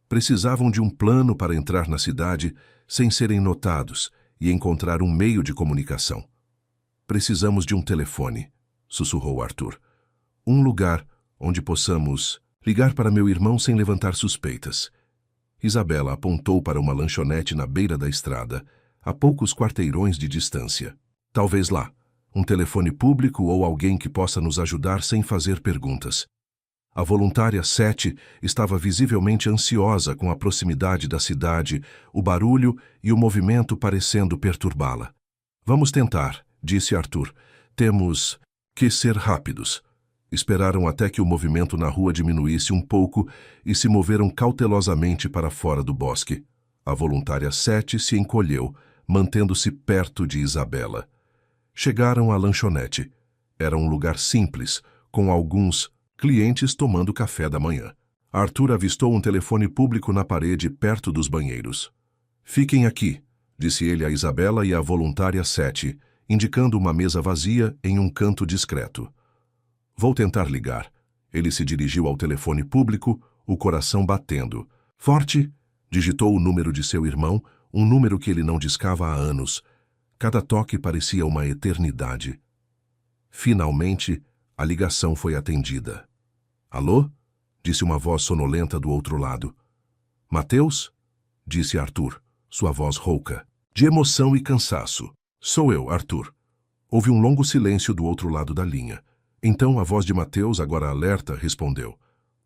Precisavam de um plano para entrar na cidade sem serem notados e encontrar um meio de comunicação. Precisamos de um telefone, sussurrou Arthur. Um lugar onde possamos ligar para meu irmão sem levantar suspeitas. Isabela apontou para uma lanchonete na beira da estrada, a poucos quarteirões de distância. Talvez lá, um telefone público ou alguém que possa nos ajudar sem fazer perguntas. A voluntária Sete estava visivelmente ansiosa com a proximidade da cidade, o barulho e o movimento parecendo perturbá-la. Vamos tentar, disse Arthur. Temos que ser rápidos. Esperaram até que o movimento na rua diminuísse um pouco e se moveram cautelosamente para fora do bosque. A voluntária Sete se encolheu, mantendo-se perto de Isabela. Chegaram à lanchonete. Era um lugar simples, com alguns clientes tomando café da manhã. Arthur avistou um telefone público na parede perto dos banheiros. Fiquem aqui, disse ele a Isabela e à voluntária Sete, indicando uma mesa vazia em um canto discreto. Vou tentar ligar. Ele se dirigiu ao telefone público, o coração batendo. Forte, digitou o número de seu irmão, um número que ele não discava há anos. Cada toque parecia uma eternidade. Finalmente, a ligação foi atendida. Alô? Disse uma voz sonolenta do outro lado. Mateus? Disse Arthur, sua voz rouca, de emoção e cansaço. Sou eu, Arthur. Houve um longo silêncio do outro lado da linha. Então a voz de Mateus, agora alerta, respondeu.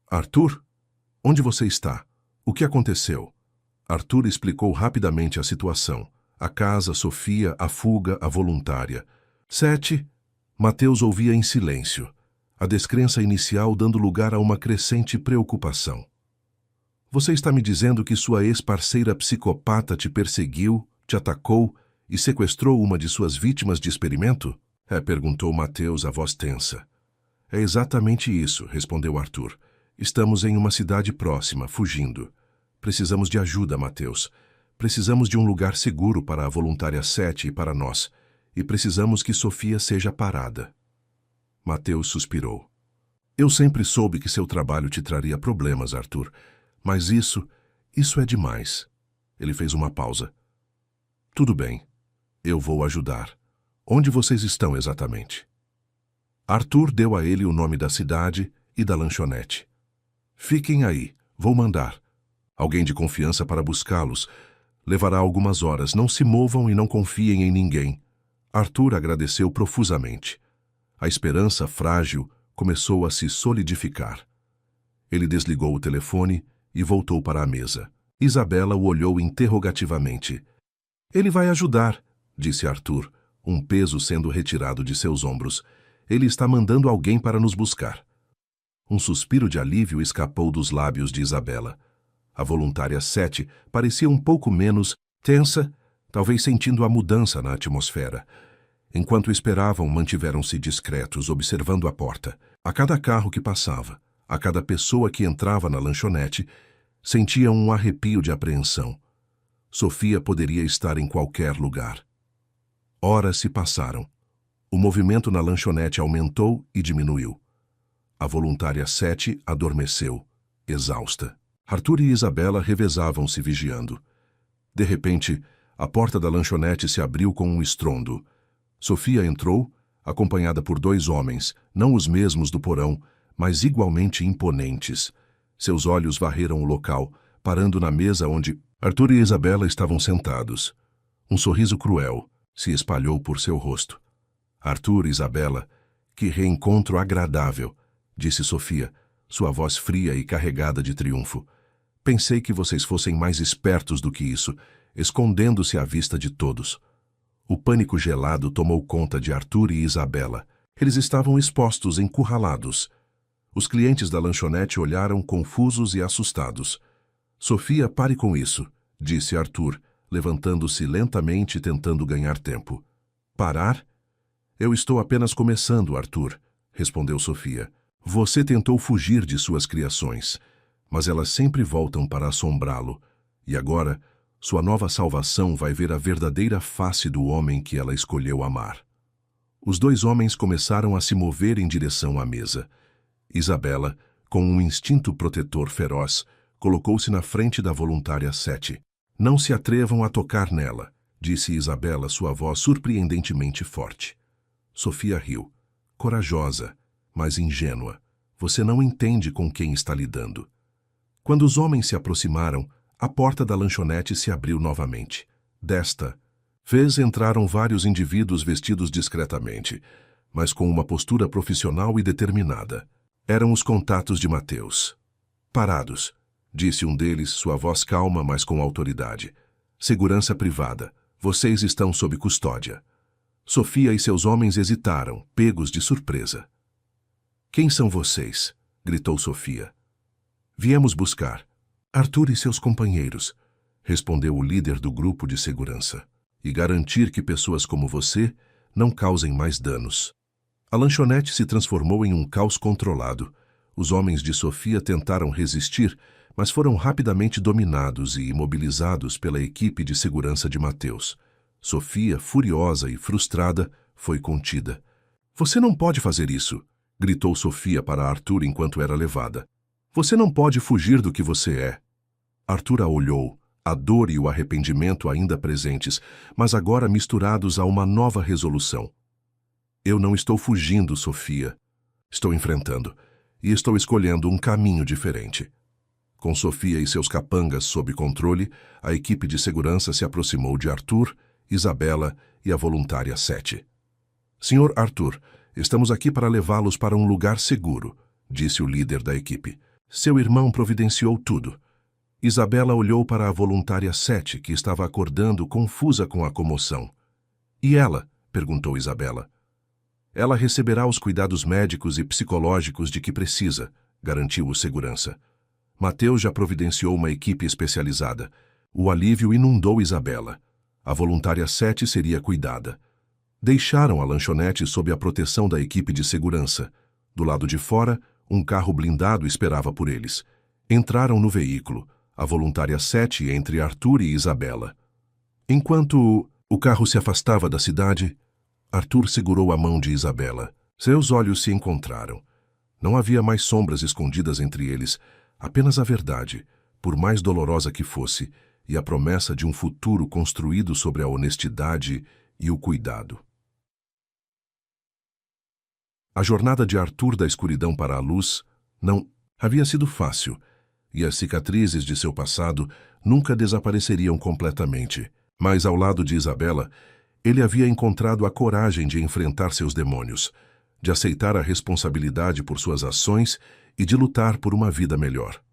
Arthur? Onde você está? O que aconteceu? Arthur explicou rapidamente a situação. A casa, Sofia, a fuga, a voluntária. Sete. Mateus ouvia em silêncio, a descrença inicial dando lugar a uma crescente preocupação. Você está me dizendo que sua ex-parceira psicopata te perseguiu, te atacou e sequestrou uma de suas vítimas de experimento? Perguntou Mateus, a voz tensa. É exatamente isso, respondeu Arthur. Estamos em uma cidade próxima, fugindo. Precisamos de ajuda, Mateus. Precisamos de um lugar seguro para a voluntária Sete e para nós. E precisamos que Sofia seja parada. Mateus suspirou. Eu sempre soube que seu trabalho te traria problemas, Arthur. Mas isso é demais. Ele fez uma pausa. Tudo bem. Eu vou ajudar. Onde vocês estão exatamente? Arthur deu a ele o nome da cidade e da lanchonete. Fiquem aí. Vou mandar. Alguém de confiança para buscá-los. Levará algumas horas. Não se movam e não confiem em ninguém. Arthur agradeceu profusamente. A esperança frágil começou a se solidificar. Ele desligou o telefone e voltou para a mesa. Isabela o olhou interrogativamente. Ele vai ajudar, disse Arthur, um peso sendo retirado de seus ombros. Ele está mandando alguém para nos buscar. Um suspiro de alívio escapou dos lábios de Isabela. A voluntária Sete parecia um pouco menos tensa, talvez sentindo a mudança na atmosfera. Enquanto esperavam, mantiveram-se discretos, observando a porta. A cada carro que passava, a cada pessoa que entrava na lanchonete, sentiam um arrepio de apreensão. Sofia poderia estar em qualquer lugar. Horas se passaram. O movimento na lanchonete aumentou e diminuiu. A voluntária 7 adormeceu, exausta. Arthur e Isabela revezavam-se vigiando. De repente, a porta da lanchonete se abriu com um estrondo. Sofia entrou, acompanhada por 2 homens, não os mesmos do porão, mas igualmente imponentes. Seus olhos varreram o local, parando na mesa onde Arthur e Isabela estavam sentados. Um sorriso cruel se espalhou por seu rosto. Arthur e Isabela, que reencontro agradável, disse Sofia, sua voz fria e carregada de triunfo. Pensei que vocês fossem mais espertos do que isso, escondendo-se à vista de todos. O pânico gelado tomou conta de Arthur e Isabela. Eles estavam expostos, encurralados. Os clientes da lanchonete olharam confusos e assustados. Sofia, pare com isso, disse Arthur, levantando-se lentamente e tentando ganhar tempo. Parar? Eu estou apenas começando, Arthur, respondeu Sofia. Você tentou fugir de suas criações, mas elas sempre voltam para assombrá-lo. E agora, sua nova salvação vai ver a verdadeira face do homem que ela escolheu amar. Os 2 homens começaram a se mover em direção à mesa. Isabela, com um instinto protetor feroz, colocou-se na frente da voluntária 7. Não se atrevam a tocar nela, disse Isabela, sua voz surpreendentemente forte. Sofia riu. Corajosa, mas ingênua. Você não entende com quem está lidando. Quando os homens se aproximaram, a porta da lanchonete se abriu novamente. Desta vez entraram vários indivíduos vestidos discretamente, mas com uma postura profissional e determinada. Eram os contatos de Mateus. Parados, disse um deles, sua voz calma, mas com autoridade. Segurança privada. Vocês estão sob custódia. Sofia e seus homens hesitaram, pegos de surpresa. Quem são vocês? Gritou Sofia. Viemos buscar Arthur e seus companheiros, respondeu o líder do grupo de segurança, e garantir que pessoas como você não causem mais danos. A lanchonete se transformou em um caos controlado. Os homens de Sofia tentaram resistir, mas foram rapidamente dominados e imobilizados pela equipe de segurança de Mateus. Sofia, furiosa e frustrada, foi contida. Você não pode fazer isso, gritou Sofia para Arthur enquanto era levada. Você não pode fugir do que você é. Arthur a olhou, a dor e o arrependimento ainda presentes, mas agora misturados a uma nova resolução. Eu não estou fugindo, Sofia. Estou enfrentando, e estou escolhendo um caminho diferente. Com Sofia e seus capangas sob controle, a equipe de segurança se aproximou de Arthur, Isabela e a voluntária 7. Senhor Arthur, estamos aqui para levá-los para um lugar seguro, disse o líder da equipe. Seu irmão providenciou tudo. Isabela olhou para a voluntária 7, que estava acordando, confusa com a comoção. E ela? Perguntou Isabela. Ela receberá os cuidados médicos e psicológicos de que precisa, garantiu o segurança. Mateus já providenciou uma equipe especializada. O alívio inundou Isabela. A voluntária 7 seria cuidada. Deixaram a lanchonete sob a proteção da equipe de segurança. Do lado de fora, um carro blindado esperava por eles. Entraram no veículo, a voluntária 7 entre Arthur e Isabela. Enquanto o carro se afastava da cidade, Arthur segurou a mão de Isabela. Seus olhos se encontraram. Não havia mais sombras escondidas entre eles, apenas a verdade, por mais dolorosa que fosse, e a promessa de um futuro construído sobre a honestidade e o cuidado. A jornada de Arthur da escuridão para a luz não havia sido fácil, e as cicatrizes de seu passado nunca desapareceriam completamente. Mas, ao lado de Isabela, ele havia encontrado a coragem de enfrentar seus demônios, de aceitar a responsabilidade por suas ações e de lutar por uma vida melhor.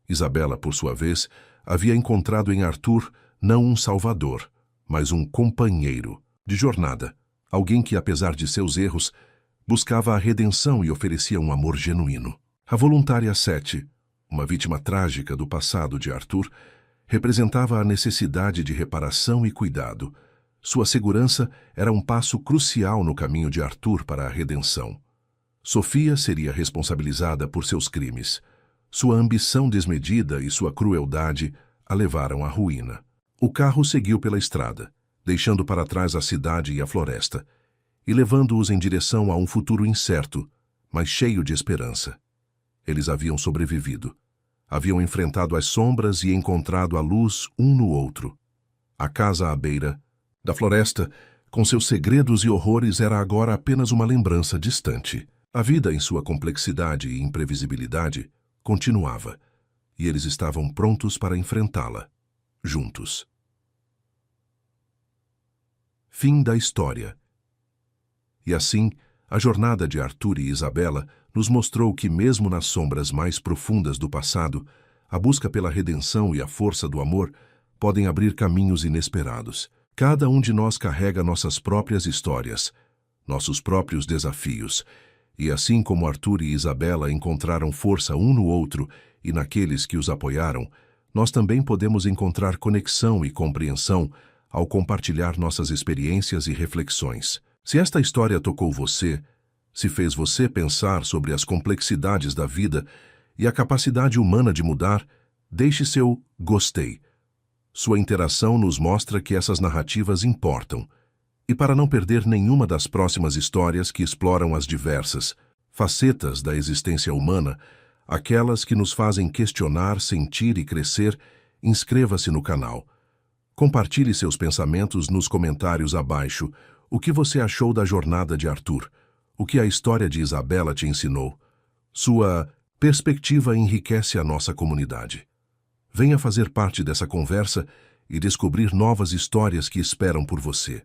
Isabela, por sua vez, havia encontrado em Arthur não um salvador, mas um companheiro de jornada, alguém que, apesar de seus erros, buscava a redenção e oferecia um amor genuíno. A voluntária 7, uma vítima trágica do passado de Arthur, representava a necessidade de reparação e cuidado. Sua segurança era um passo crucial no caminho de Arthur para a redenção. Sofia seria responsabilizada por seus crimes. Sua ambição desmedida e sua crueldade a levaram à ruína. O carro seguiu pela estrada, deixando para trás a cidade e a floresta. e levando-os em direção a um futuro incerto, mas cheio de esperança. Eles haviam sobrevivido. Haviam enfrentado as sombras e encontrado a luz um no outro. A casa à beira da floresta, com seus segredos e horrores, era agora apenas uma lembrança distante. A vida, em sua complexidade e imprevisibilidade, continuava, e eles estavam prontos para enfrentá-la, juntos. Fim da história. E assim, a jornada de Arthur e Isabela nos mostrou que, mesmo nas sombras mais profundas do passado, a busca pela redenção e a força do amor podem abrir caminhos inesperados. Cada um de nós carrega nossas próprias histórias, nossos próprios desafios, e assim como Arthur e Isabela encontraram força um no outro e naqueles que os apoiaram, nós também podemos encontrar conexão e compreensão ao compartilhar nossas experiências e reflexões. Se esta história tocou você, se fez você pensar sobre as complexidades da vida e a capacidade humana de mudar, deixe seu gostei. Sua interação nos mostra que essas narrativas importam. E para não perder nenhuma das próximas histórias que exploram as diversas facetas da existência humana, aquelas que nos fazem questionar, sentir e crescer, inscreva-se no canal. Compartilhe seus pensamentos nos comentários abaixo. O que você achou da jornada de Arthur? O que a história de Isabela te ensinou? Sua perspectiva enriquece a nossa comunidade. Venha fazer parte dessa conversa e descobrir novas histórias que esperam por você.